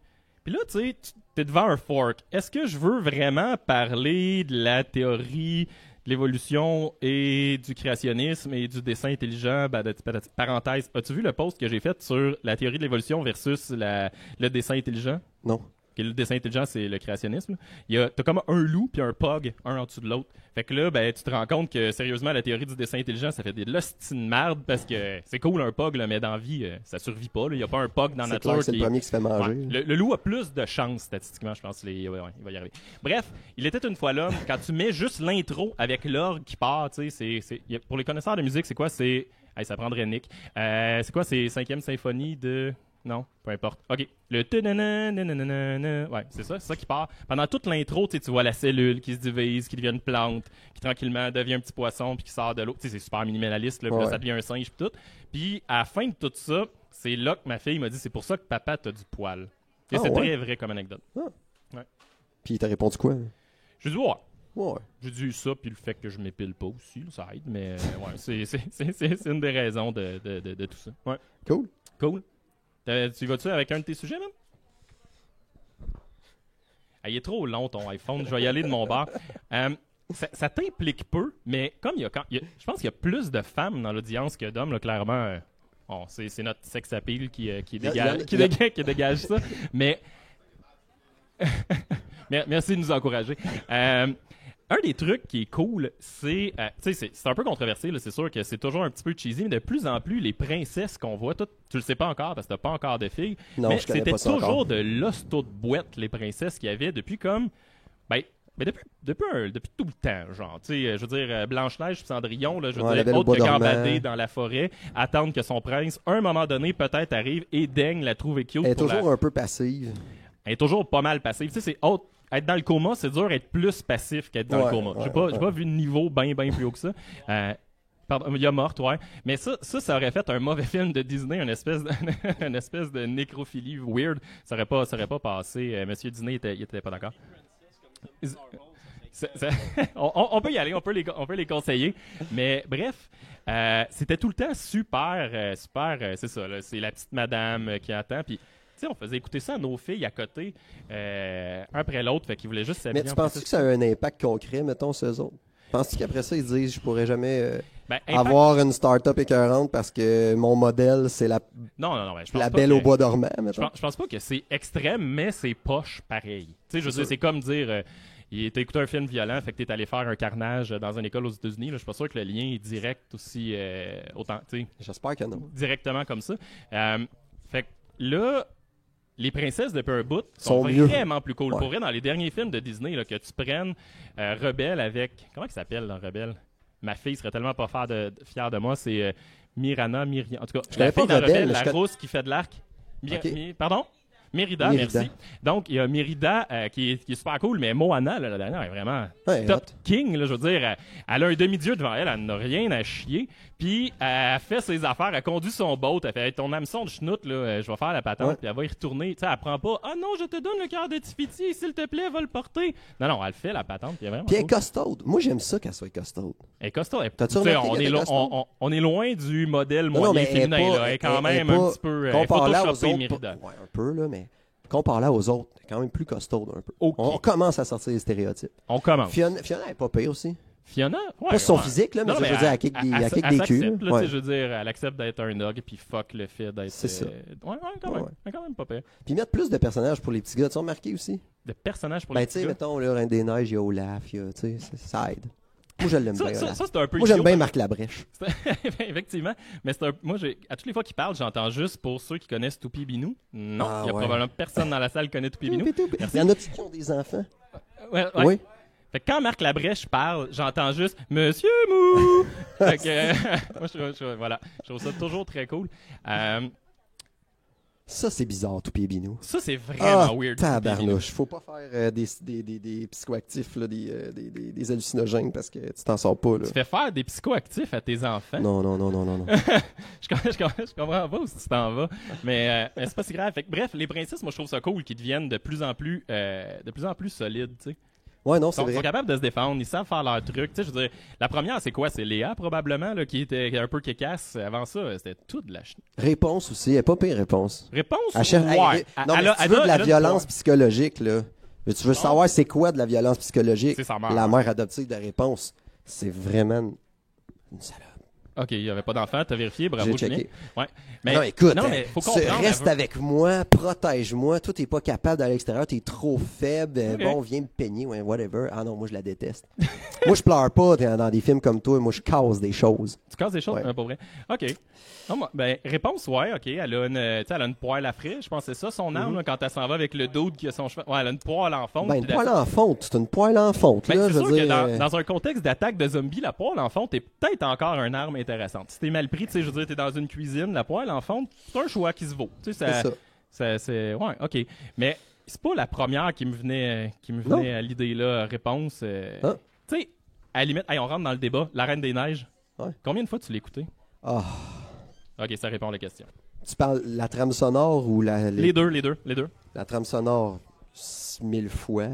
Puis là, tu sais, t'es devant un fork. Est-ce que je veux vraiment parler de la théorie de l'évolution et du créationnisme et du dessin intelligent? Parenthèse, as-tu vu le post que j'ai fait sur la théorie de l'évolution versus le dessin intelligent? Non. Le dessin intelligent, c'est le créationnisme. T'as comme un loup puis un pug, un en dessous de l'autre. Fait que là, tu te rends compte que, sérieusement, la théorie du dessin intelligent, ça fait de l'hostie de merde parce que c'est cool un pug, là, mais dans la vie, ça survit pas. Il n'y a pas un pug dans la nature. C'est le premier qui se fait manger. Ouais. Le loup a plus de chances, statistiquement, je pense. Il va y arriver. Bref, il était une fois l'homme. Quand tu mets juste l'intro avec l'orgue qui part, tu sais, pour les connaisseurs de musique, c'est quoi? Ça prendrait Nick. C'est quoi? C'est 5e symphonie de... Non, peu importe. OK. Le ouais, c'est ça qui part. Pendant toute l'intro, tu vois la cellule qui se divise, qui devient une plante, qui tranquillement devient un petit poisson puis qui sort de l'eau. Tu sais, c'est super minimaliste, là, puis là, ça devient un singe puis tout. Puis à la fin de tout ça, c'est là que ma fille m'a dit c'est pour ça que papa t'as du poil. Et c'est très vrai comme anecdote. Ah. Ouais. Puis t'as répondu quoi? J'ai dit ouais. Ouais. J'ai dit ça, puis le fait que je m'épile pas aussi, là, ça aide, mais ouais, c'est une des raisons de tout ça. Ouais. Cool. Tu vas-tu avec un de tes sujets, même? Il est trop long, ton iPhone. Je vais y aller de mon bord. Ça t'implique peu, mais comme je pense qu'il y a plus de femmes dans l'audience que d'hommes, là, clairement. C'est notre sex appeal qui dégage ça. Mais merci de nous encourager. Un des trucs qui est cool, c'est un peu controversé, là, c'est sûr que c'est toujours un petit peu cheesy, mais de plus en plus, les princesses qu'on voit, tu le sais pas encore parce que t'as pas encore de filles, non, mais je connais c'était pas ça toujours encore. de l'hosto de boîte, les princesses qu'il y avait depuis comme... depuis tout le temps, genre. Tu sais, je veux dire, Blanche-Neige et Cendrillon, là, je veux dire, autre que gambader dans la forêt, attendre que son prince, à un moment donné, peut-être arrive et daigne la trouver cute. Elle est toujours un peu passive. Elle est toujours pas mal passive. Tu sais, c'est autre. Être dans le coma, c'est dur d'être plus passif qu'être dans le coma. J'ai pas vu de niveau bien plus haut que ça. Pardon, il y a morte, ouais. Mais ça aurait fait un mauvais film de Disney, une espèce de nécrophilie weird. Ça aurait pas passé. Monsieur Disney il était pas d'accord. On peut y aller, on peut les conseiller. Mais bref, c'était tout le temps super, c'est ça, là, c'est la petite madame qui attend, puis on faisait écouter ça à nos filles à côté, un après l'autre, fait qu'ils voulaient juste s'habiller. Mais tu penses que ça a un impact concret, mettons, sur eux autres? Penses-tu qu'après ça, ils se disent « Je pourrais jamais avoir une start-up écœurante parce que mon modèle, c'est la belle au bois dormant, mettons? » Je pense pas que c'est extrême, mais c'est poche pareil. Tu sais, je veux dire, c'est comme dire... t'as écouté un film violent, fait que t'es allé faire un carnage dans une école aux États-Unis. Là, je suis pas sûr que le lien est direct aussi autant. J'espère que non. Directement comme ça. Fait que là... Les princesses depuis un bout sont vraiment plus cool. Ouais. Pour vrai, dans les derniers films de Disney, là, que tu prennes Rebelle avec... Comment il s'appelle dans Rebelle? Ma fille serait tellement pas fière de moi. C'est Myriam. En tout cas, je la fille dans Rebelle, la connais... rousse qui fait de l'arc. Pardon? Mérida, Mérida, merci. Donc, il y a Mérida qui est super cool, mais Moana, là, la dernière, est vraiment top king. Là, je veux dire, elle a un demi-dieu devant elle, elle n'a rien à chier. Puis, elle fait ses affaires, elle conduit son boat, elle fait hey, ton hameçon de chenoute, là, je vais faire la patente, puis elle va y retourner. Tu sais, elle prend pas ah non, je te donne le cœur de Tifiti, s'il te plaît, va le porter. Non, elle fait la patente, puis elle est vraiment. Puis elle est costaude. Moi, j'aime ça qu'elle soit costaude. Elle est costaude. T'as-tu remarqué on est loin du modèle moyen féminin, là. Elle est quand même un petit peu photoshopée, Mérida. Ouais, un peu, là, mais. Comparé aux autres, elle est quand même plus costaude un peu. Okay. On commence à sortir les stéréotypes. On commence. Fiona est pas pire aussi. Fiona, pas son physique, là, mais, je veux dire, elle kick des culs. Je veux dire, elle accepte d'être un dog, puis fuck le fait d'être... C'est ça. Ouais, quand même pas pire. Puis mettre plus de personnages pour les petits gars, tu as remarqué aussi? De personnages pour les petits gars? Ben, tu sais, mettons, le Reine des Neiges, il y a Olaf, tu sais, ça aide. Moi, je l'aime bien. Ça, c'est un peu moi, j'aime bien Marc Labrèche. Effectivement. Mais moi, à toutes les fois qu'il parle, j'entends juste pour ceux qui connaissent Toupie Binou. Non, il y a probablement personne dans la salle qui connaît Toupie Binou. Il y en a-tu qui ont des enfants? Ouais. Oui. Fait que quand Marc Labrèche parle, j'entends juste « Monsieur Mou! » Fait que, moi, je trouve ça toujours très cool. Ça, c'est bizarre, tout pied binou. Ça, c'est vraiment weird. Tabarnouche. Faut pas faire des psychoactifs, là, des hallucinogènes parce que tu t'en sors pas. Là. Tu fais faire des psychoactifs à tes enfants? Non. je comprends pas où tu t'en vas. Mais c'est pas si grave. Fait que, bref, les princesses, moi, je trouve ça cool qu'ils deviennent de plus en plus solides, tu sais. Ouais, non, c'est vrai. Ils sont capables de se défendre, ils savent faire leur truc. Tu sais, je veux dire, la première, c'est quoi? C'est Léa, probablement, là, qui était un peu kékasse. Avant ça, c'était tout de la Réponse aussi, elle est pas pire réponse. Réponse? Ouais. Non, mais si tu veux de la violence psychologique, là. Tu veux savoir c'est quoi de la violence psychologique? C'est sa mère. La mère adoptive de réponse. C'est vraiment une salope. OK, il n'y avait pas d'enfant, t'as vérifié, bravo, J'ai checké. Ouais. Mais, non, écoute, mais faut comprendre, reste avec moi, protège-moi. Toi, t'es pas capable d'aller à l'extérieur, t'es trop faible. Okay. Bon, viens me peigner, ouais, whatever. Ah non, moi, je la déteste. Moi, je pleure pas dans des films comme toi. Moi, je casse des choses. Tu casses des choses? Ouais. Pas vrai. OK. Non, ben, réponse, ouais, OK. Elle a une poêle à frais. Je pense que c'est ça, son arme, là, quand elle s'en va avec le dude qui a son cheval. Ouais, elle a une poêle en fonte. Ben, une poêle en fonte. C'est une poêle en fonte, là, c'est je sûr veux dire. que dans un contexte d'attaque de zombies, la poêle en fonte est peut-être encore une arme intéressante. Si t'es mal pris, tu sais, je veux dire, t'es dans une cuisine, la poêle en fonte, c'est un choix qui se vaut. Tu sais, c'est ouais, OK. Mais c'est pas la première qui me venait à l'idée, là, réponse. Tu sais, à la limite, on rentre dans le débat. La Reine des Neiges. Ouais. Combien de fois tu l'as écouté? Ah. OK, ça répond à la question. Tu parles la trame sonore ou les deux. La trame sonore, 1000 fois.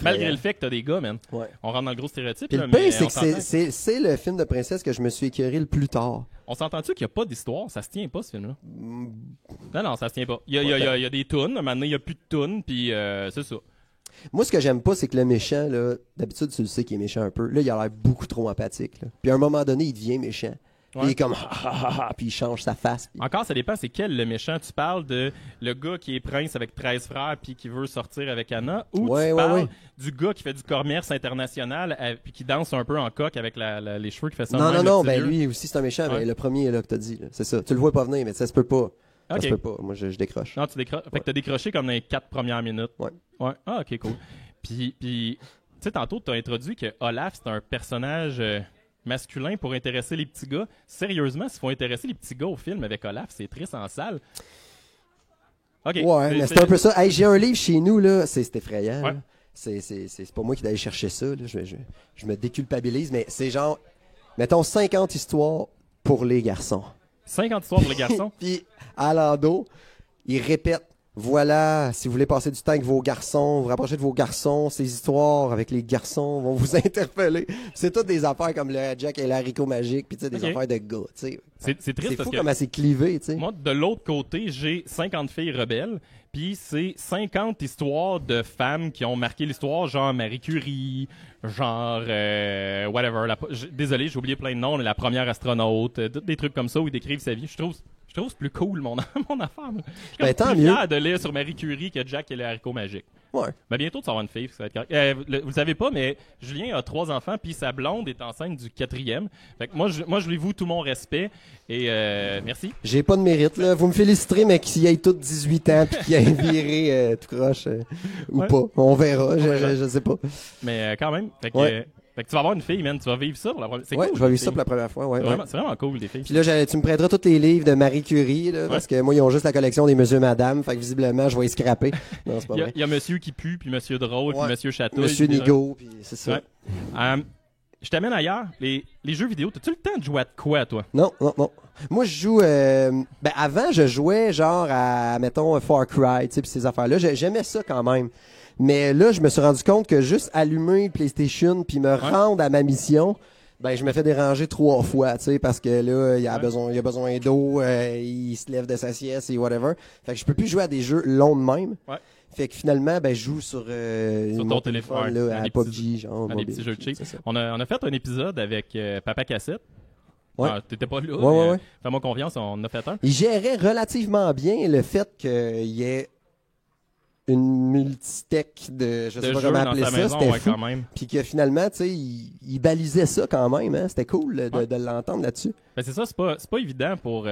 Malgré le fait que t'as des gars, man. Ouais. On rentre dans le gros stéréotype. Puis le pire, c'est que c'est le film de princesse que je me suis écœuré le plus tard. On s'entend-tu qu'il n'y a pas d'histoire? Ça se tient pas, ce film-là? Non, ça se tient pas. Il y a des tunes. Un moment donné, il n'y a plus de tunes, puis c'est ça. Moi, ce que j'aime pas, c'est que le méchant, là, d'habitude, tu le sais qu'il est méchant un peu. Là, il a l'air beaucoup trop empathique. Là. Puis à un moment donné, il devient méchant. Ouais. Il est comme puis il change sa face. Puis... Encore, ça dépend, c'est quel le méchant? Tu parles de le gars qui est prince avec 13 frères puis qui veut sortir avec Anna, ou tu parles du gars qui fait du commerce international puis qui danse un peu en coque avec les cheveux qui fait ça? Non, ben lui aussi c'est un méchant, ben, le premier là que t'as dit, là. C'est ça. Tu le vois pas venir, mais ça se peut pas. Ça se peut pas. Moi, je décroche. Non, tu décroches. Fait que t'as décroché comme dans les 4 premières minutes. Ouais. Ah, OK, cool. Puis tu sais, tantôt, t'as introduit que Olaf, c'est un personnage... masculin pour intéresser les petits gars. Sérieusement, s'il faut intéresser les petits gars au film avec Olaf, c'est triste en salle. OK. Ouais, mais c'est un peu ça. Hey, j'ai un livre chez nous, là. C'est effrayant. Ouais. C'est pas moi qui d'aller chercher ça. Là. Je me déculpabilise, mais c'est genre, mettons, 50 histoires pour les garçons. 50 histoires pour les garçons? Puis, à l'endo, il répète. Voilà, si vous voulez passer du temps avec vos garçons, vous rapprochez de vos garçons, ces histoires avec les garçons vont vous interpeller. C'est toutes des affaires comme le Jack et l'haricot magique, puis tu sais, des affaires de gars, tu sais. C'est triste parce fou que comment c'est clivé, tu sais. Moi, de l'autre côté, j'ai 50 filles rebelles, puis c'est 50 histoires de femmes qui ont marqué l'histoire, genre Marie Curie, genre whatever. Désolé, j'ai oublié plein de noms, la première astronaute, des trucs comme ça où ils décrivent sa vie. Je trouve c'est plus cool, mon affaire. Je suis plus fier de lire sur Marie Curie que Jack et le haricot magique. Ouais. Mais bientôt, tu vas avoir une fille. Ça va être correct. Vous le savez pas, mais Julien a 3 enfants, puis sa blonde est enceinte du 4e. Fait que moi, je lui voue tout mon respect. Et merci. J'ai pas de mérite, là. Vous me féliciterez, mais qu'ils aient tous 18 ans, puis qu'ils aient viré tout croche, ou pas. On verra, je sais pas. Mais quand même. Fait que tu vas avoir une fille, man. Tu vas vivre ça pour la première fois. Ouais, cool, je vais vivre ça pour la première fois. Ouais, c'est vraiment cool, des filles. Puis là, tu me prêteras tous les livres de Marie Curie, là, parce que moi, ils ont juste la collection des Monsieur Madame. Fait que visiblement, je vais y scraper. Non, c'est pas vrai. Il y a Monsieur qui pue, puis Monsieur Drôle, puis Monsieur Chatouille. Monsieur Nigo, puis c'est ça. Ouais. Je t'amène ailleurs. Les jeux vidéo, t'as-tu le temps de jouer à quoi, toi? Non. Moi, je joue... avant, je jouais genre à, mettons, Far Cry, tu sais, puis ces affaires-là. J'aimais ça quand même. Mais là, je me suis rendu compte que juste allumer PlayStation puis me rendre à ma mission, ben je me fais déranger 3 fois, tu sais, parce que là, il a besoin d'eau, il se lève de sa sieste et whatever. Fait que je peux plus jouer à des jeux longs de même. Ouais. Fait que finalement, ben je joue sur ton téléphone là, à PUBG, genre. Des petits jeux de cheat. On a fait un épisode avec Papa Cassette. Ouais. T'étais pas là. Ouais. Fais-moi confiance, on en a fait un. Il gérait relativement bien le fait qu'il y ait une multitech de je sais pas comment appeler ça, c'était fou. Quand même. Puis que finalement, tu sais, il balisait ça quand même, hein. C'était cool de l'entendre là-dessus. Ben c'est ça, c'est pas évident pour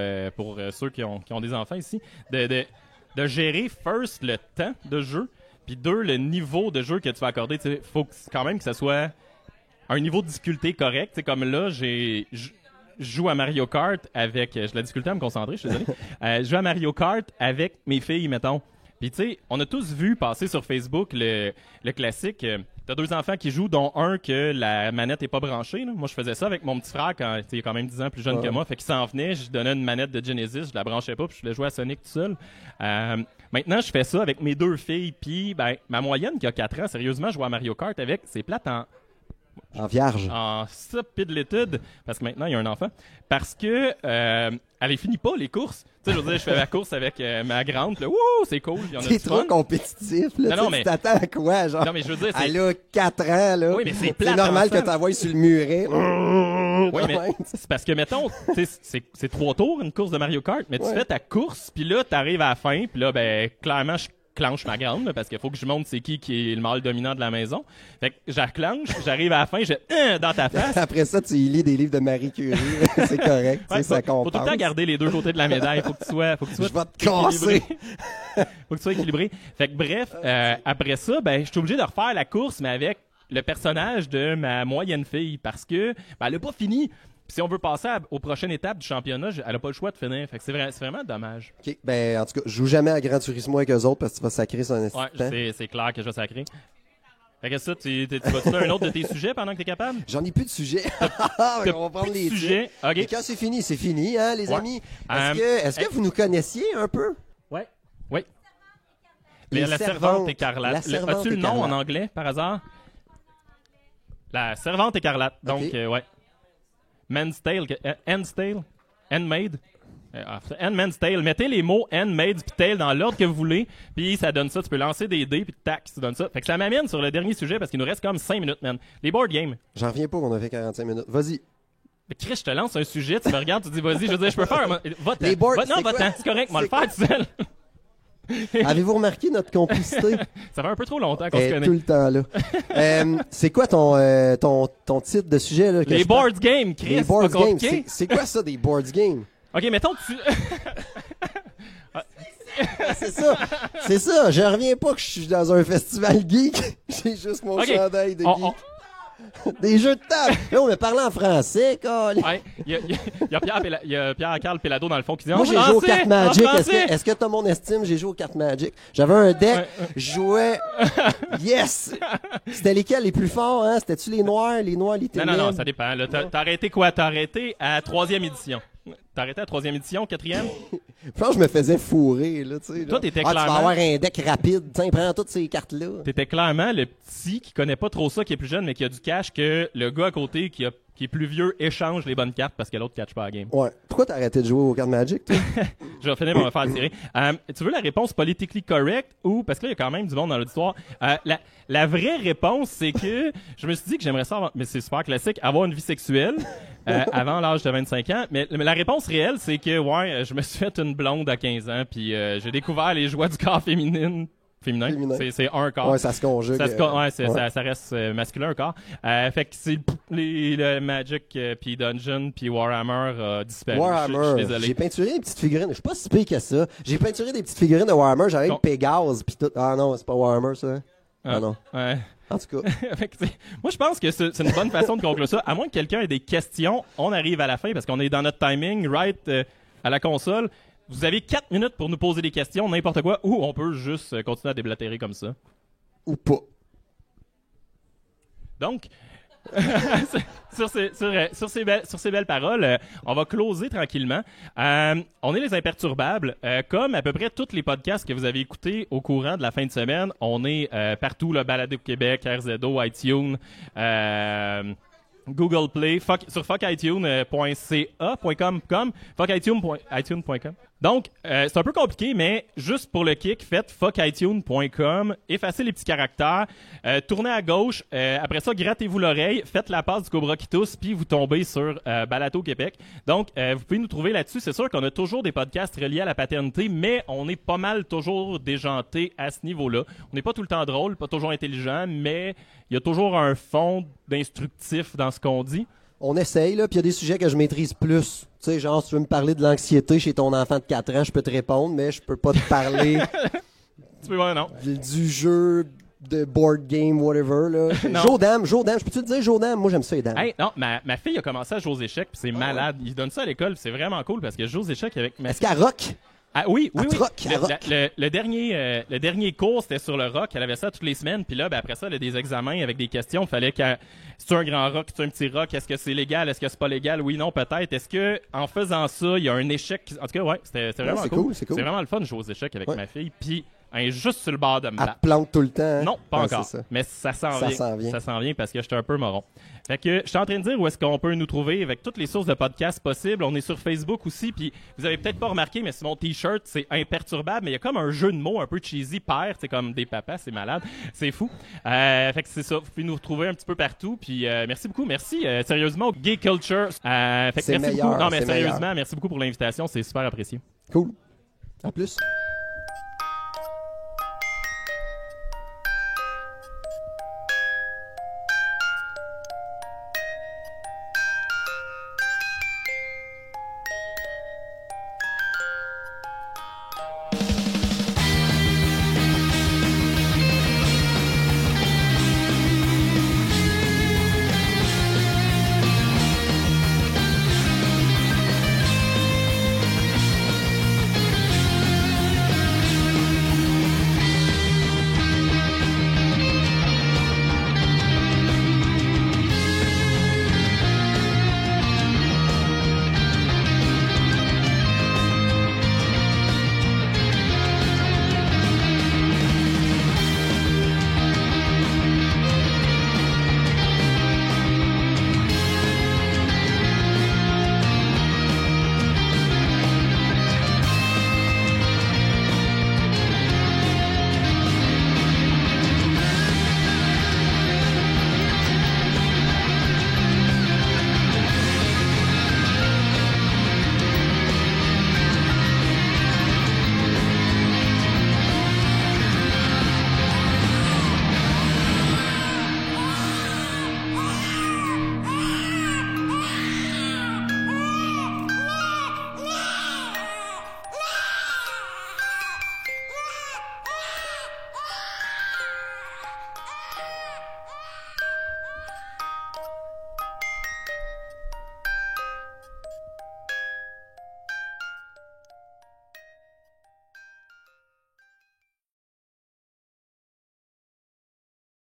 ceux qui ont des enfants ici de gérer first le temps de jeu, puis 2 le niveau de jeu que tu vas accorder. Faut quand même que ça soit un niveau de difficulté correct. T'sais, comme là, je joue à Mario Kart avec... Je l'ai difficulté à me concentrer, je suis désolé. Je joue à Mario Kart avec mes filles, mettons. Puis tu sais, on a tous vu passer sur Facebook le classique. T'as 2 enfants qui jouent, dont un que la manette est pas branchée. Là. Moi, je faisais ça avec mon petit frère quand il est quand même 10 ans plus jeune que moi. Fait qu'il s'en venait, je donnais une manette de Genesis, je la branchais pas, puis je voulais jouer à Sonic tout seul. Maintenant, je fais ça avec mes 2 filles. Puis ben, ma moyenne qui a 4 ans, sérieusement, je joue à Mario Kart avec. C'est plate en vierge. En stupiditude, parce que maintenant, il y a un enfant. Parce que elle les finit pas, les courses. Tu sais, je veux dire, je fais la course avec ma grande. Là, wouh, c'est cool. C'est trop compétitif, là. Non, mais... Tu t'attends à quoi, genre? Non, mais je veux dire, c'est... Elle a 4 ans, là. Oui, mais c'est plate. C'est normal que t'envoies sur le muret. Oui, mais c'est parce que, mettons, c'est 3 tours, une course de Mario Kart, mais tu fais ta course, puis là, t'arrives à la fin, puis là, ben, clairement, je clenche ma grande, là, parce qu'il faut que je montre c'est qui est le mâle dominant de la maison. Fait que je la clenche, j'arrive à la fin, je dans ta face. Après ça, tu lis des livres de Marie Curie. C'est correct. Ouais, ça faut tout le temps garder les 2 côtés de la médaille. Faut que tu sois je vais te casser. Faut que tu sois équilibré. Fait que bref, après ça, ben, je suis obligé de refaire la course, mais avec le personnage de ma moyenne fille, parce que, ben, elle a pas fini. Puis si on veut passer aux prochaines étapes du championnat, elle a pas le choix de finir. Fait que c'est vraiment dommage. OK. Ben, en tout cas, je joue jamais à Gran Turismo avec eux autres parce que tu vas sacrer son instant. Ouais, c'est clair que je vais sacrer. Fait que ça, tu vas-tu faire un autre de tes sujets pendant que t'es capable? J'en ai plus de sujets. On va prendre les sujets. OK. Et quand c'est fini, hein, les amis? Est-ce que vous nous connaissiez un peu? Ouais. Oui. La servante écarlate. As-tu le nom en anglais, par hasard? La servante écarlate. Donc, ouais. Man's Tale, Hand's Tale, Handmaid. Handmaid's Tale. Mettez les mots Handmaid puis Tale dans l'ordre que vous voulez, puis ça donne ça. Tu peux lancer des dés, puis tac, tu donnes ça. Fait que ça m'amène sur le dernier sujet parce qu'il nous reste comme 5 minutes, man. Les board games. J'en reviens pas qu'on a fait 45 minutes. Vas-y. Mais Chris, je te lance un sujet, tu me regardes, tu dis vas-y, je veux dire, je peux faire un... Va-t'en. Les board... Non, va-t'en, c'est correct, moi le faire tout seul. Avez-vous remarqué notre complicité? Ça fait un peu trop longtemps qu'on se connaît. Tout le temps, là. C'est quoi ton titre de sujet, là? Les board games, Chris. Les board games. C'est quoi ça, des board games? OK, mettons tu... C'est ça. Je reviens pas que je suis dans un festival geek. J'ai juste mon chandail de geek. Des jeux de table. Là, on me parlé en français, quoi. Ouais, il y a Pierre-Carl Pelado dans le fond qui dit moi, j'ai joué aux cartes Magic. Est-ce que t'as mon estime? J'ai joué aux cartes Magic. J'avais un deck. Je jouais. Yes! C'était lesquels les plus forts, hein? C'était-tu les noirs, les ténèbres? Non, ça dépend. Là, t'as arrêté quoi? T'as arrêté à 3e édition. T'as arrêté à 3e édition, 4e? Je pense que je me faisais fourrer, là, tu sais. Toi, t'étais clairement... tu vas avoir un deck rapide. Tiens, prends toutes ces cartes-là. T'étais clairement le petit qui connaît pas trop ça, qui est plus jeune, mais qui a du cash, que le gars à côté qui est plus vieux échange les bonnes cartes parce que l'autre catch pas la game. Ouais. Pourquoi t'as arrêté de jouer aux cartes Magic, toi? Je vais finir par me faire tirer. Tu veux la réponse politically correct ou... Parce que là, il y a quand même du monde dans l'auditoire. La vraie réponse, c'est que je me suis dit que j'aimerais ça, mais c'est super classique, avoir une vie sexuelle avant l'âge de 25 ans. Mais la réponse réelle, c'est que, je me suis fait une blonde à 15 ans, puis j'ai découvert les joies du corps féminin. C'est un corps. Ouais, ça se conjugue. Ça reste masculin, un corps. Fait que c'est le Magic, puis Dungeon, puis Warhammer disparu. Warhammer. Je suis désolé. J'ai peinturé des petites figurines. Je suis pas si pire que ça. J'ai peinturé des petites figurines de Warhammer. J'avais une Pégase, puis tout. Ah non, c'est pas Warhammer, ça. Ah non. Ouais. En tout cas. Moi, je pense que c'est une bonne façon de conclure ça. À moins que quelqu'un ait des questions, on arrive à la fin parce qu'on est dans notre timing, à la console. Vous avez 4 minutes pour nous poser des questions, n'importe quoi, ou on peut juste continuer à déblatérer comme ça. Ou pas. Donc, sur ces belles paroles, on va closer tranquillement. On est les Imperturbables. Comme à peu près tous les podcasts que vous avez écoutés au courant de la fin de semaine, on est partout, le Balado Québec, RZO, iTunes, Google Play, sur fuckitunes.ca.com, fuckitunes.com. Donc, c'est un peu compliqué, mais juste pour le kick, faites fuckitunes.com, effacez les petits caractères, tournez à gauche, après ça, grattez-vous l'oreille, faites la passe du Cobra qui tousse, puis vous tombez sur Balado Québec. Donc, vous pouvez nous trouver là-dessus. C'est sûr qu'on a toujours des podcasts reliés à la paternité, mais on est pas mal toujours déjanté à ce niveau-là. On n'est pas tout le temps drôle, pas toujours intelligent, mais il y a toujours un fond d'instructif dans ce qu'on dit. On essaye, là, puis il y a des sujets que je maîtrise plus. Tu sais, genre, si tu veux me parler de l'anxiété chez ton enfant de 4 ans, je peux te répondre, mais je peux pas te parler tu peux voir, non. du jeu de board game, whatever, là. Joe Dame, je peux-tu te dire Joe Dame? Moi, j'aime ça, les dames. Hey, non, ma fille a commencé à jouer aux échecs, puis c'est malade. Il donne ça à l'école, c'est vraiment cool parce que je joue aux échecs avec ma Est-ce qu'elle rock? Ah oui. Rock. Le dernier cours, c'était sur le rock. Elle avait ça toutes les semaines. Puis là, après ça, elle a des examens avec des questions. Fallait qu'elle... C'est un grand rock, c'est un petit rock. Est-ce que c'est légal? Est-ce que c'est pas légal? Oui, non, peut-être. Est-ce que en faisant ça, il y a un échec? En tout cas, ouais, c'était vraiment cool. C'est cool. C'est vraiment le fun de jouer aux échecs avec ma fille. Puis elle est juste sur le bord de me battre. Elle plante tout le temps. Hein? Non, pas encore. Mais ça s'en vient. Ça s'en vient parce que j'étais un peu moron. Fait que je suis en train de dire où est-ce qu'on peut nous trouver avec toutes les sources de podcasts possibles. On est sur Facebook aussi, puis vous avez peut-être pas remarqué, mais sur mon t-shirt, c'est imperturbable, mais il y a comme un jeu de mots un peu cheesy, père, c'est comme des papas, c'est malade, c'est fou. Fait que c'est ça, vous pouvez nous retrouver un petit peu partout, puis merci beaucoup, merci sérieusement au Gay Culture. Fait que merci beaucoup. Non mais sérieusement, merci beaucoup pour l'invitation, c'est super apprécié. Cool. À plus.